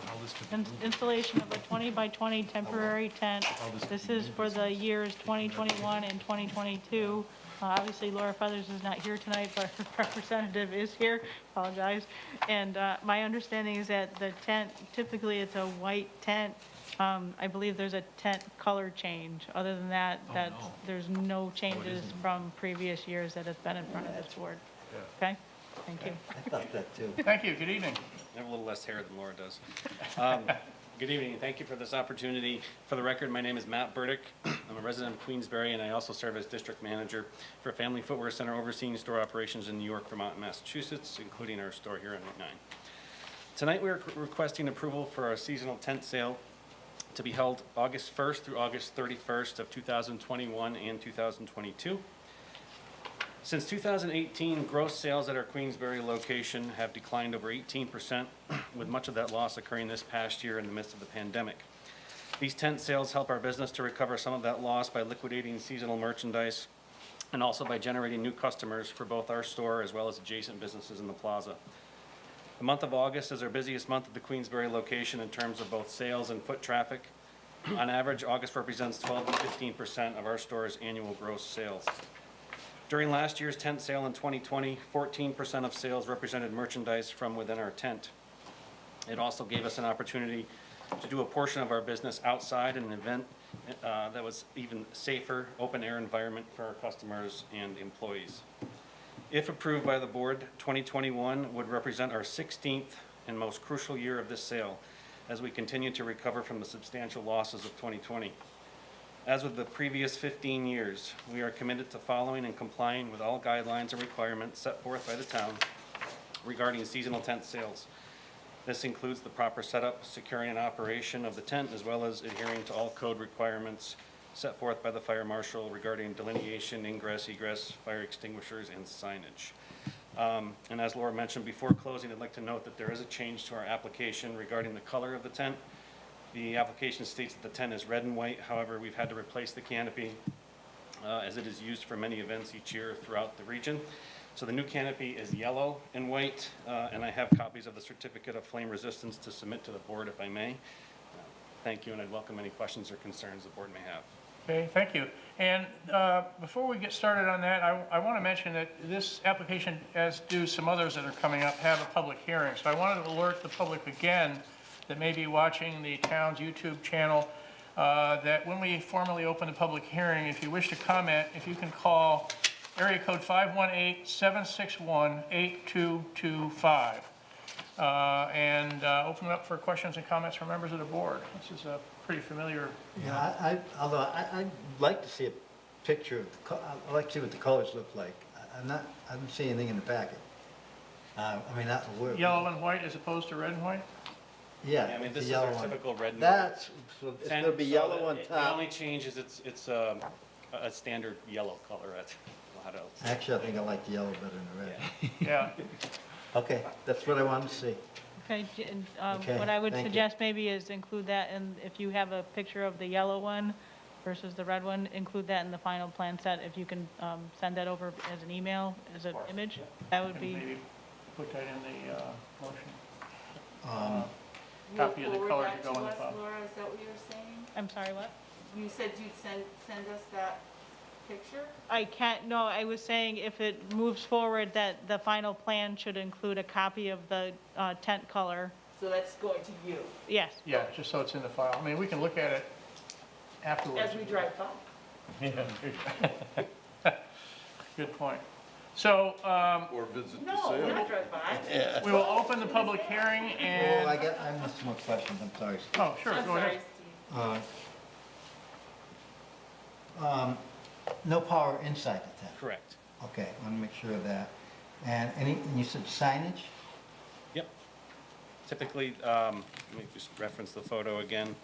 installation of a 20 by 20 temporary tent. This is for the years 2021 and 2022. Obviously, Laura Feathers is not here tonight, but her representative is here. Apologize. And my understanding is that the tent, typically it's a white tent. I believe there's a tent color change. Other than that, there's no changes from previous years that have been in front of this board. Okay? Thank you. I thought that too. Thank you, good evening. I have a little less hair than Laura does. Good evening, and thank you for this opportunity. For the record, my name is Matt Burdick. I'm a resident of Queensbury, and I also serve as district manager for Family Footwear Center, overseeing store operations in New York, Vermont, and Massachusetts, including our store here on Route 9. Tonight, we are requesting approval for our seasonal tent sale to be held August 1st through August 31st of 2021 and 2022. Since 2018, gross sales at our Queensbury location have declined over 18%, with much of that loss occurring this past year in the midst of the pandemic. These tent sales help our business to recover some of that loss by liquidating seasonal merchandise and also by generating new customers for both our store as well as adjacent businesses in the plaza. The month of August is our busiest month at the Queensbury location in terms of both sales and foot traffic. On average, August represents 12 to 15% of our store's annual gross sales. During last year's tent sale in 2020, 14% of sales represented merchandise from within our tent. It also gave us an opportunity to do a portion of our business outside in an event that was even safer, open-air environment for our customers and employees. If approved by the board, 2021 would represent our 16th and most crucial year of this sale as we continue to recover from the substantial losses of 2020. As with the previous 15 years, we are committed to following and complying with all guidelines and requirements set forth by the town regarding seasonal tent sales. This includes the proper setup, securing and operation of the tent, as well as adhering to all code requirements set forth by the fire marshal regarding delineation, ingress, egress, fire extinguishers, and signage. And as Laura mentioned before closing, I'd like to note that there is a change to our application regarding the color of the tent. The application states that the tent is red and white. However, we've had to replace the canopy as it is used for many events each year throughout the region. So the new canopy is yellow and white, and I have copies of the certificate of flame resistance to submit to the board if I may. Thank you, and I'd welcome any questions or concerns the board may have. Okay, thank you. And before we get started on that, I want to mention that this application, as do some others that are coming up, have a public hearing. So I wanted to alert the public again that may be watching the town's YouTube channel that when we formally open the public hearing, if you wish to comment, if you can call area code 518-761-8225 and open it up for questions and comments from members of the board. This is a pretty familiar. Yeah, although I'd like to see a picture of, I'd like to see what the colors look like. I don't see anything in the packet. Yellow and white as opposed to red and white? Yeah, I mean, the this is yellow our one. typical red and That's, so it's tent, gonna be so yellow on The top. only change is it's a standard yellow color. That's what else. Actually, I think I like the yellow better than the red. Yeah. Okay, that's what I wanted to see. Okay, and, Okay, what I would thank you. suggest maybe is include that, and if you have a picture of the yellow one versus the red one, include that in the final plan set. If you can send that over as an email, as an image, that would And be, maybe put that in the motion. You'll Copy of the forward color that to go in the us, file. Laura, is that what you were saying? I'm sorry, what? You said you'd send us that picture? I can't, no, I was saying if it moves forward, that the final plan should include a copy of the tent color. So that's going to you, Yes. Yeah, just so it's in the file. I mean, we can look at it afterwards. as we drive by. Good point. So Or visit the No, sale. not drive by. we will open the public hearing Oh, and, I missed some more questions, I'm sorry, Steve. oh, sure, I'm go sorry, ahead. Steve. No power inside the tent? Correct. Okay, I want to make sure of that. And you said signage? Yep. Typically, let me just reference the photo again.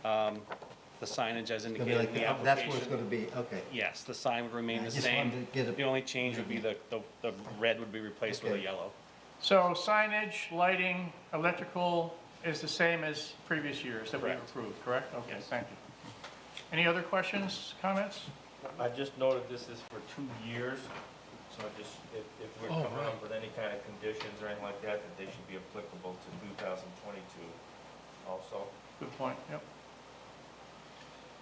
The signage as It's gonna be indicated in the like, that's application. what it's going to be, okay. Yes, the sign would remain I the just same. wanted to get a- The only change would be the red would be replaced with a Okay. yellow. So signage, lighting, electrical is the same as previous years that we've Correct. approved, correct? Okay, Yes. thank you. Any other questions, comments? I just noted this is for 2 years, so I just, if we're Oh, coming right. up with any kind of conditions or anything like that, that they should be applicable to 2022 also. Good point, yep.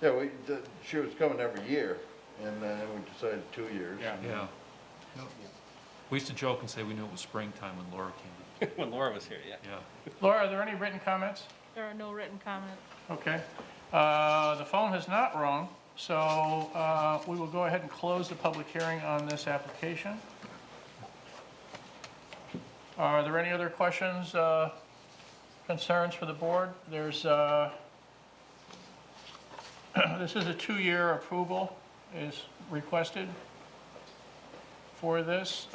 Yeah, she was coming every year, and then we decided 2 years. Yeah. Yeah. We used to joke and say we knew it was springtime when Laura came in. When Laura was here, yeah. Yeah. Laura, are there any written comments? There are no written comments. Okay. The phone has not rung, so we will go ahead and close the public hearing on this application. Are there any other questions, concerns for the board? There's, this is a 2-year approval is requested for this.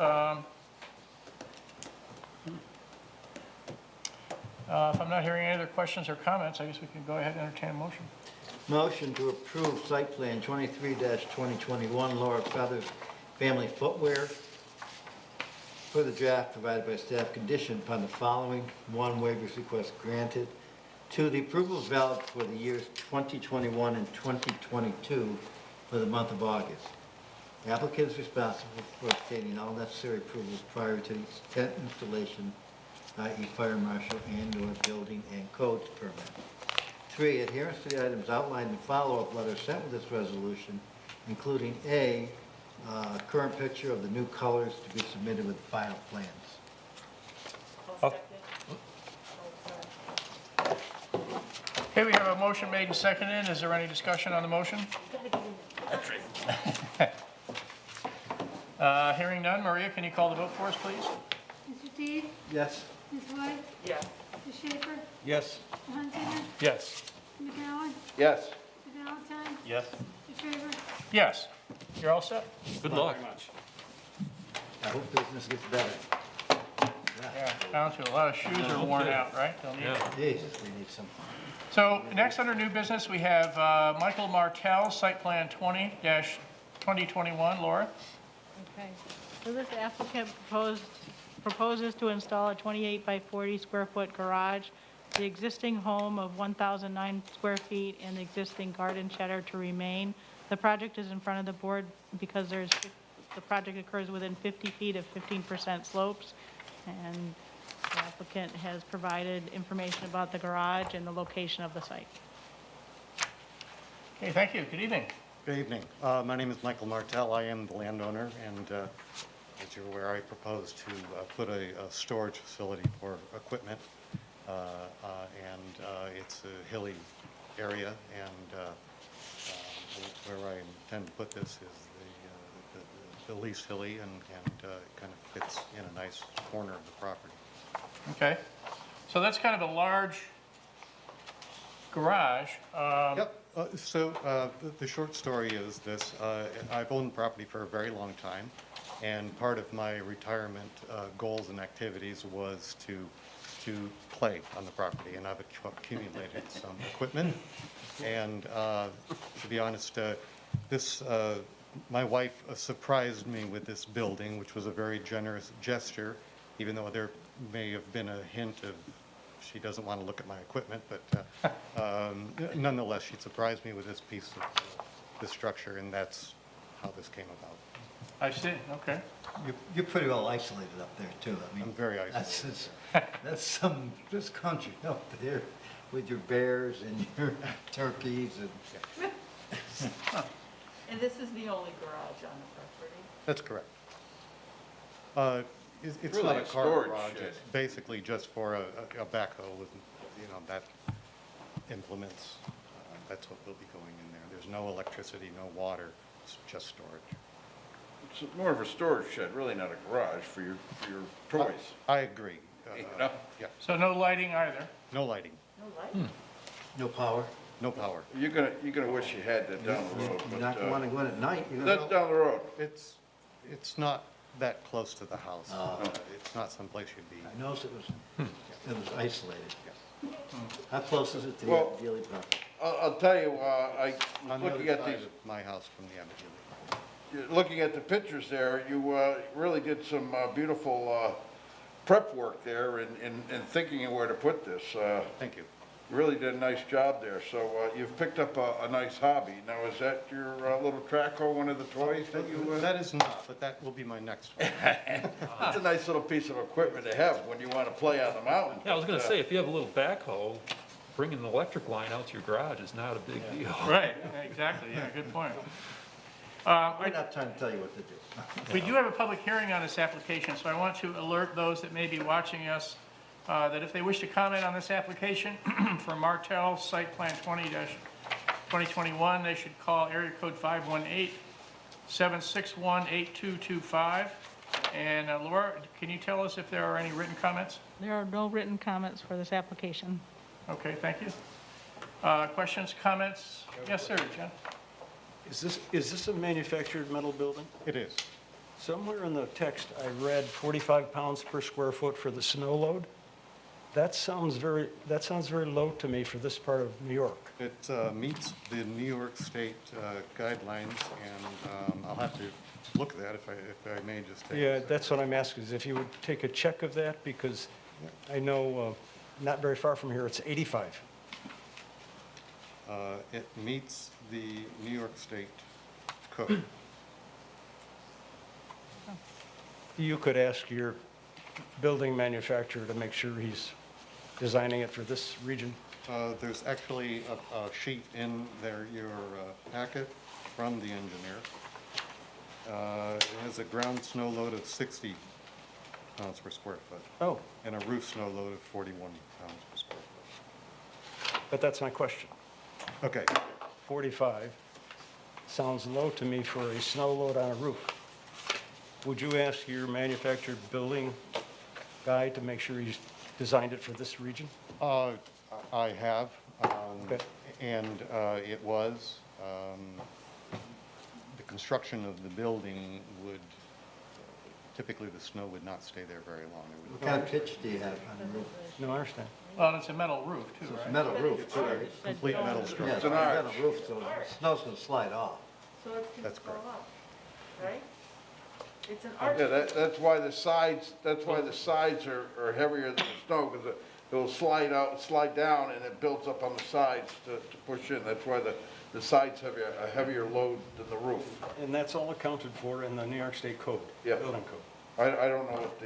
If I'm not hearing any other questions or comments, I guess we can go ahead and entertain a motion. Motion to approve site plan 23-2021 Laura Feathers Family Footwear for the draft provided by staff, conditioned upon the following: 1, waivers request granted; 2, the approval is valid for the years 2021 and 2022 for the month of August. The applicant is responsible for obtaining all necessary approvals prior to the tent installation, i.e. fire marshal and/or building and codes permit. 3, adherence to the items outlined in the follow-up letter sent with this resolution, including A, current picture of the new colors to be submitted with final plans. Okay, we have a motion made and seconded. Is there any discussion on the motion? Hearing none. Maria, can you call the vote for us, please? Mr. Teague? Yes. Ms. White? Yes. Mr. Schaefer? Yes. Mr. Hunziker? Yes. Mr. McGowan? Yes. Mr. Valentine? Yes. Mr. Trevor? Yes. You're all set? Good luck. Very much. I hope business gets better. Yeah, down to a lot of shoes are worn out, right? They'll need- Yeah. Jesus, we need some. So next under new business, we have Michael Martell, site plan 20-2021. Laura? Okay, so this applicant proposes to install a 28 by 40 square foot garage. The existing home of 1,009 square feet and the existing garden shed are to remain. The project is in front of the board because the project occurs within 50 feet of 15% slopes. And the applicant has provided information about the garage and the location of the site. Okay, thank you. Good evening. Good evening. My name is Michael Martell. I am the landowner, and as you're aware, I propose to put a storage facility for equipment, and it's a hilly area, and where I intend to put this is the least hilly, and kind of fits in a nice corner of the property. Okay. So that's kind of a large garage. Yep. The short story is this. I've owned property for a very long time, and part of my retirement goals and activities was to play on the property, and I've accumulated some equipment. And to be honest, my wife surprised me with this building, which was a very generous gesture, even though there may have been a hint of she doesn't want to look at my equipment, but nonetheless, she surprised me with this piece of this structure, and that's how this came about. I see, okay. You're pretty well isolated up there, too. I mean, I'm very isolated. That's this country up there with your bears and your turkeys and... And this is the only garage on the property? That's correct. It's Really not a a car storage garage. shed. It's basically just for a backhoe with, that implements. That's what will be going in there. There's no electricity, no water. It's just storage. It's more of a storage shed, really not a garage for your toys. I agree. No? Yeah, So no lighting either? no lighting, No light? No power. no power. You're gonna wish you had that down the road, You're not but, going to want to go in at night. You're that's gonna- down the road. It's not that close to the house. Oh. It's not someplace you'd be. I noticed it was isolated. How close is it to the Well- Abbott property? I'll tell you, I On was the looking other at side these, of my house from the Abbott. looking at the pictures there, you really did some beautiful prep work there in thinking of where to put this. Thank you. You really did a nice job there, so you've picked up a nice hobby. Now, is that your little track or one of the toys that you... That is not, but that will be my next one. It's a nice little piece of equipment to have when you want to play on the mountain. Yeah, I was gonna say, if you have a little backhoe, bringing an electric line out to your garage is not a big deal. Right, exactly, yeah, good point. We're not trying to tell you what to do. We do have a public hearing on this application, so I want to alert those that may be watching us that if they wish to comment on this application for Martell Site Plan 20-2021, they should call area code 518-761-8225. And Laura, can you tell us if there are any written comments? There are no written comments for this application. Okay, thank you. Questions, comments? Yes, sir, John? Is this a manufactured metal building? It is. Somewhere in the text, I read 45 pounds per square foot for the snow load. That sounds very low to me for this part of New York. It meets the New York State guidelines, and I'll have to look at that if I may just take. Yeah, that's what I'm asking, is if you would take a check of that, because I know not very far from here, it's 85. It meets the New York State code. You could ask your building manufacturer to make sure he's designing it for this region. There's actually a sheet in there, your packet from the engineer. It has a ground snow load of 60 pounds per square foot. Oh, And a roof snow load of 41 pounds per square foot. but that's my question. Okay, 45 sounds low to me for a snow load on a roof. Would you ask your manufactured building guy to make sure he's designed it for this region? I have, Okay. and it was, the construction of the building would, typically the snow would not stay there very long. It What would- kind of pitch do you have on the roof? No, I understand. Well, it's a metal roof too, It's a right? metal roof, too, right? Complete metal Yeah, structure. it's a metal roof, so the snow's gonna slide off. So it's That's gonna go correct. up, right? It's an arch. Yeah, that's why the sides are heavier than the snow, because it'll slide out, slide down, and it builds up on the sides to push in. That's why the sides have a heavier load than the roof. And that's all accounted for in the New York State Code, Yeah. building code. I don't know what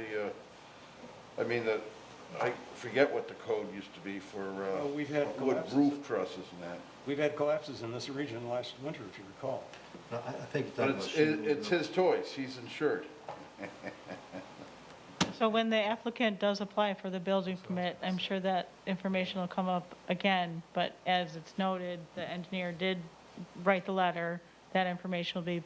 I forget what the code used to be for we've had wood collapses. roof trusses and that. We've had collapses in this region last winter, if you recall. I think But that was. it's his choice, he's insured. So when the applicant does apply for the building permit, I'm sure that information will come up again, but as it's noted, the engineer did write the letter. That information will be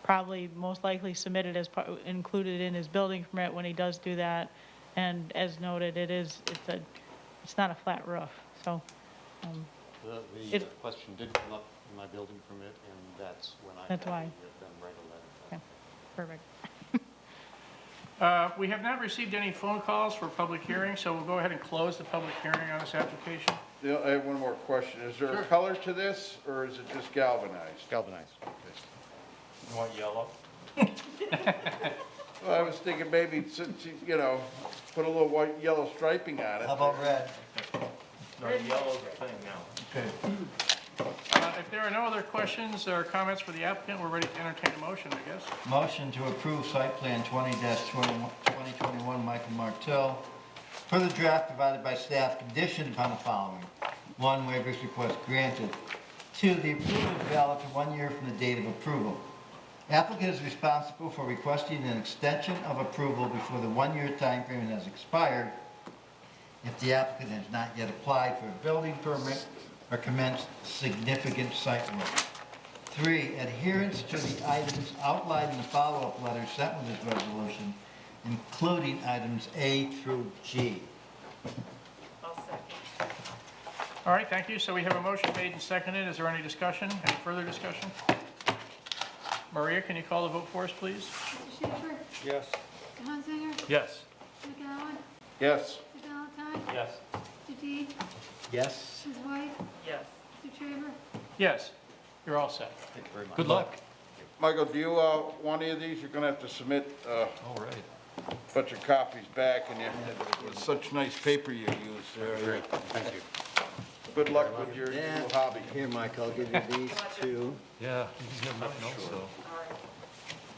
probably most likely submitted as included in his building permit when he does do that. And as noted, it's not a flat roof, so. The question did come up in my building permit, and that's when I had That's why. them write a letter. Okay, perfect. We have not received any phone calls for public hearing, so we'll go ahead and close the public hearing on this application. I have one more question. Is there a color to this, or is it just galvanized? Galvanized. You want yellow? Well, I was thinking maybe, since put a little white, yellow striping on it. How about red? No, yellow's the thing now. Okay. If there are no other questions or comments for the applicant, we're ready to entertain a motion, I guess. Motion to approve site plan 20-2021 Michael Martell per the draft provided by staff, conditioned upon the following. 1, waivers request granted. 2, the approval is valid for 1 year from the date of approval. Applicant is responsible for requesting an extension of approval before the 1-year time period has expired if the applicant has not yet applied for a building permit or commenced significant site work. 3, adherence to the items outlined in the follow-up letter sent with this resolution, including items A through G. I'll second. All right, thank you. So we have a motion made and seconded. Is there any discussion? Any further discussion? Maria, can you call the vote for us, please? Mr. Schaefer? Yes. Mr. Hunsinger? Yes. Mr. McGowan? Yes. Mr. Valentine? Yes. Mr. Dean? Yes? Ms. White? Yes. Mr. Trevor? Yes, you're all set. Thank you very much. Good luck. Michael, do you want any of these? You're gonna have to submit All right. a bunch of copies back, and it's such nice paper you use there. Great, thank you. Good luck with your new hobby. Here, Mike, I'll give you these two. Yeah, you can have nothing else, so.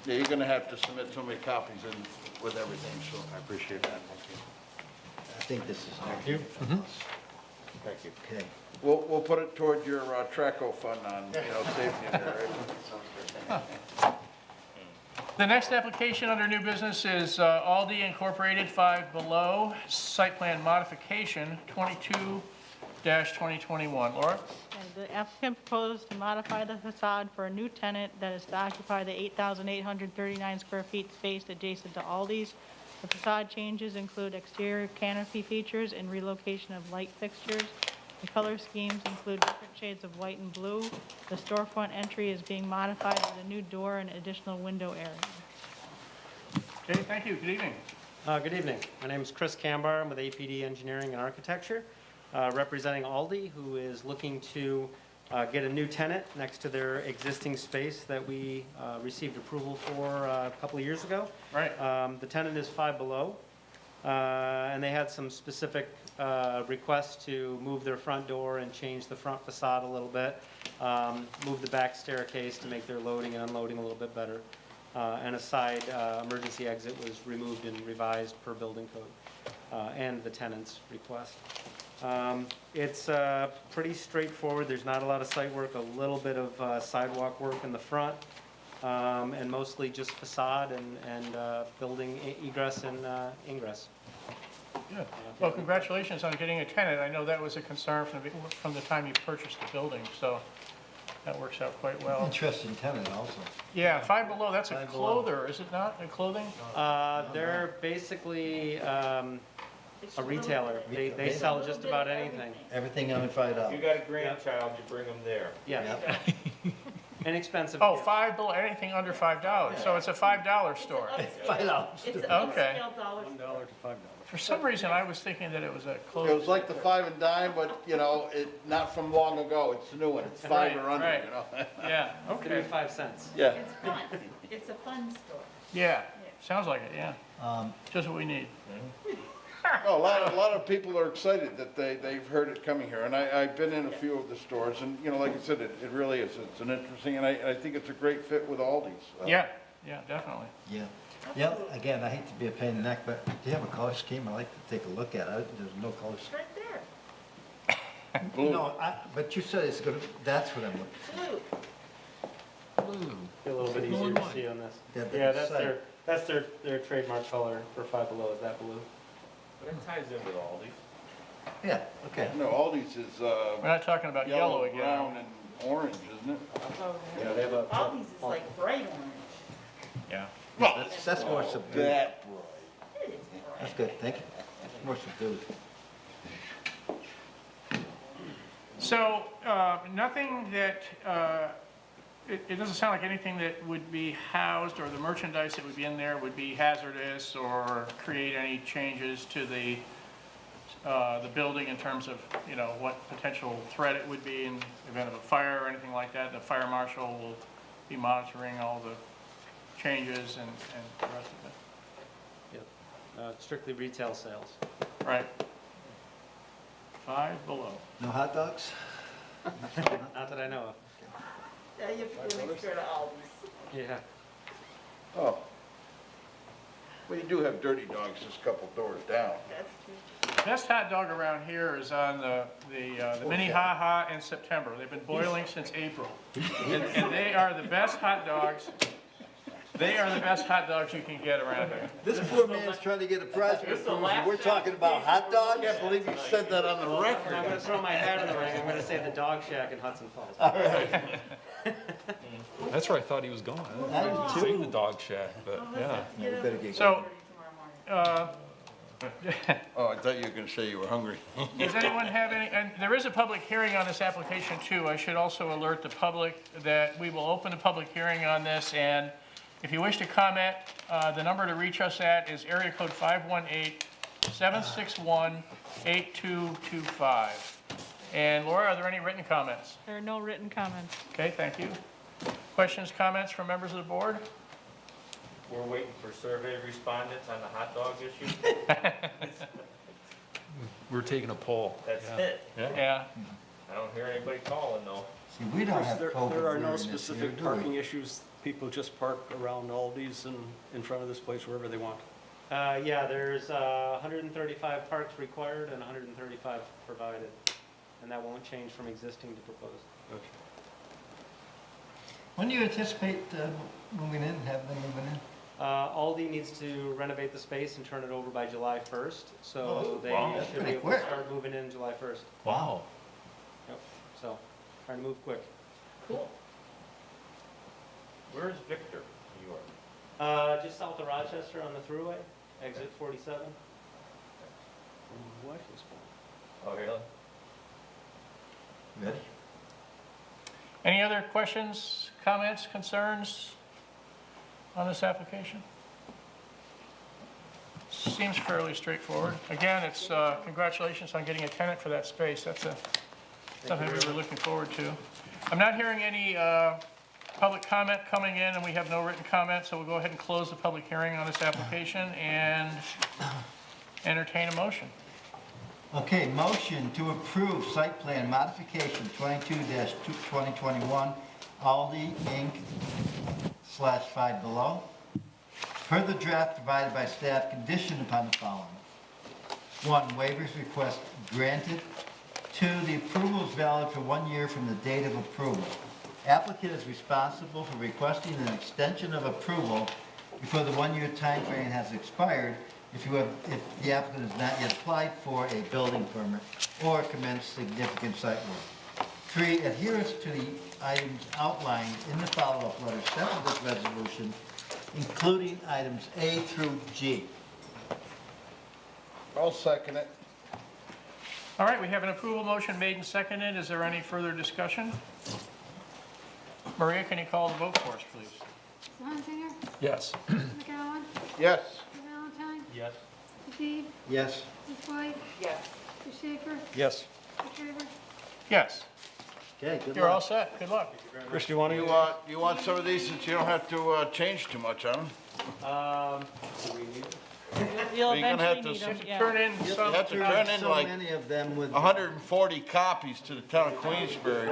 Yeah, you're gonna have to submit so many copies in with everything, so. I appreciate that, thank you. I think this is. Thank you. Thank you. Okay. We'll put it toward your Traco fund on, saving you there. Right? The next application under new business is Aldi Incorporated, 5 Below, site plan modification, 22-2021. Laura? And the applicant proposed to modify the facade for a new tenant that is to occupy the 8,839 square feet space adjacent to Aldi's. The facade changes include exterior canopy features and relocation of light fixtures. The color schemes include different shades of white and blue. The storefront entry is being modified with a new door and additional window area. Okay, thank you. Good evening. Good evening. My name is Chris Cambar. I'm with APD Engineering and Architecture, representing Aldi, who is looking to get a new tenant next to their existing space that we received approval for a couple of years ago. Right. The tenant is 5 Below, and they had some specific requests to move their front door and change the front facade a little bit, move the back staircase to make their loading and unloading a little bit better, and a side emergency exit was removed and revised per building code and the tenant's request. It's pretty straightforward. There's not a lot of site work, a little bit of sidewalk work in the front, and mostly just facade and building egress and ingress. Good. Well, congratulations on getting a tenant. I know that was a concern from the time you purchased the building, so that works out quite well. Interesting tenant also. Yeah, Five Below, that's a Five Below. clother, is it not, a clothing? They're basically a retailer. They sell just about anything. Everything under $5. You got a grandchild, you bring them there. Yeah. Inexpensive. Oh, Five Below, anything under $5, so it's a $5 store. $5. It's an Okay. upscale dollar $1 store. to $5. For some reason, I was thinking that it was a It clothing. was like the 5 and dime, but, you know, not from long ago, it's the new one, it's 5 or under, Right. you know? Yeah, okay. 5 cents. Yeah. It's fun. It's a fun store. Yeah, sounds like it, yeah. Just what we need. No, a lot of people are excited that they've heard it coming here, and I've been in a few of the stores, and, you know, like I said, it really is, it's an interesting, and I think it's a great fit with Aldi's. Yeah, definitely. Yeah. Yeah, again, I hate to be a pain in the neck, but do you have a color scheme? I'd like to take a look at it. There's no color It's scheme. right there. Blue. No, but you said it's gonna, that's what I'm looking Blue. A little bit easier to see on this. That Yeah, doesn't that's their trademark color for Five Below. Is that blue? But it ties in with Aldi's. for. Yeah, okay. No, Aldi's is, We're not talking about yellow again. brown, and orange, isn't it? Yeah, they have a. Aldi's is like bright orange. Yeah. That's more subdued. That bright. It is bright. That's good, thank you. It's more subdued. So, nothing that, it doesn't sound like anything that would be housed, or the merchandise that would be in there would be hazardous or create any changes to the building in terms of, you know, what potential threat it would be in the event of a fire or anything like that. The fire marshal will be monitoring all the changes and the rest of it. Yep. Strictly retail sales. Right. Five Below. No hot dogs? Not that I know of. Yeah, you have to go next door to Aldi's. Yeah. Oh. Well, you do have Dirty Dogs just a couple doors down. That's true. Best hot dog around here is on the Mini Ha Ha in September. They've been boiling since April. And they are the best hot dogs. They are the best hot dogs you can get around here. This poor man's trying to get a prize. We're talking about hot dogs? I can't believe you said that on the I'm record. going to throw my hat in the ring. I'm going to say the Dog Shack in Hudson Falls. All right. That's where I thought he was going. I didn't see the dog shack, but yeah. We better get So, Tomorrow morning. Oh, I thought you were gonna say you were hungry. does anyone have any, and there is a public hearing on this application too. I should also alert the public that we will open a public hearing on this, and if you wish to comment, the number to reach us at is area code 518-761-8225. And Laura, are there any written comments? There are no written comments. Okay, thank you. Questions, comments from members of the board? We're waiting for survey respondents on the hot dog issue. We're taking a poll. That's Yeah. it. Yeah. I don't hear anybody calling though. See, we don't have There COVID are no during this specific here, do we? parking issues. People just park around Aldi's and in front of this place wherever they want. Yeah, there's 135 parks required and 135 provided. And that won't change from existing to proposed. When do you anticipate moving in, have them moving in? Aldi needs to renovate the space and turn it over by July 1st. So Oh, they wow. should be Pretty able to quick. start moving in July 1st. Wow. Yep. So trying to move quick. Cool. Where's Victor, New York? Just south of Rochester on the thruway, exit 47. My wife was born. Oh, really? Ready? Any other questions, comments, concerns on this application? Seems fairly straightforward. Again, it's congratulations on getting a tenant for that space. That's something we were looking forward to. I'm not hearing any public comment coming in, and we have no written comment, so we'll go ahead and close the public hearing on this application and entertain a motion. Okay, motion to approve site plan modification 22-2021, Aldi Inc. / Five Below. Per the draft provided by staff, conditioned upon the following. 1, waivers request granted. 2, the approval is valid for 1 year from the date of approval. Applicant is responsible for requesting an extension of approval before the 1-year time frame has expired if the applicant has not yet applied for a building permit or commenced significant site work. 3, adherence to the items outlined in the follow-up letter sent with this resolution, including items A through G. I'll second it. All right, we have an approval motion made and seconded. Is there any further discussion? Maria, can you call the vote for us, please? Mr. Hunsinger, Yes. Mr. McGowan, Yes. Mr. Valentine, Yes. Mr. Deeb, Yes. Ms. White, Yes. Mr. Schaefer, Yes. Mr. Trevor. Yes, Okay, good you're all luck. set. Good luck. Chris, do you want to? You want some of these since you don't have to change too much on them? You'll You're gonna have eventually to need them, yeah. Turn in You some, have to turn in So like many of them with. 140 copies to the town of Queensbury.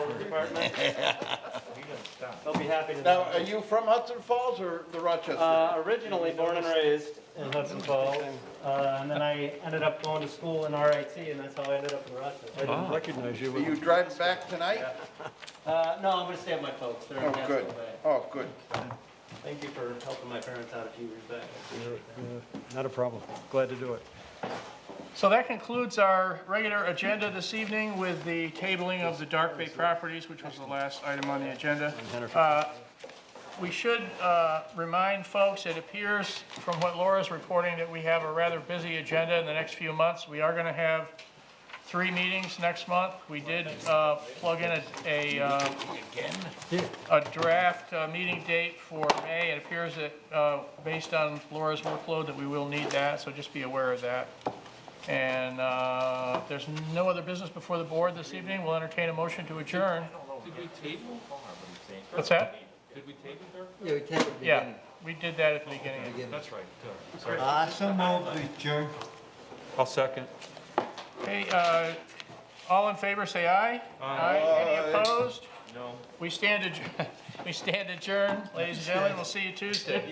They'll be happy to. Now, are you from Hudson Falls or the Rochester? Originally born and raised in Hudson Falls, and then I ended up going to school in RIT, and that's how I ended up in Rochester. I didn't recognize you. Are you driving back tonight? No, I'm gonna stay with my folks. They're in Oh, good. Castle Bay. Oh, good. Thank you for helping my parents out a few years back. I appreciate that. Not a problem. Glad to do it. so that concludes our regular agenda this evening with the tabling of the Dark Bay properties, which was the last item on the agenda. We should remind folks, it appears from what Laura's reporting that we have a rather busy agenda in the next few months. We are going to have 3 meetings next month. We did plug in a draft meeting date for May. It appears that based on Laura's workload that we will need that, so just be aware of that. And if there's no other business before the board this evening, we'll entertain a motion to adjourn. Did we table? What's that? Did we table there? Yeah, we take it. Yeah, we did that at the beginning. That's right. Sorry. So moved, we adjourn. I'll second. Okay, all in favor, say aye. Aye. Any opposed? No. We stand adjourned, ladies and gentlemen. We'll see you Tuesday.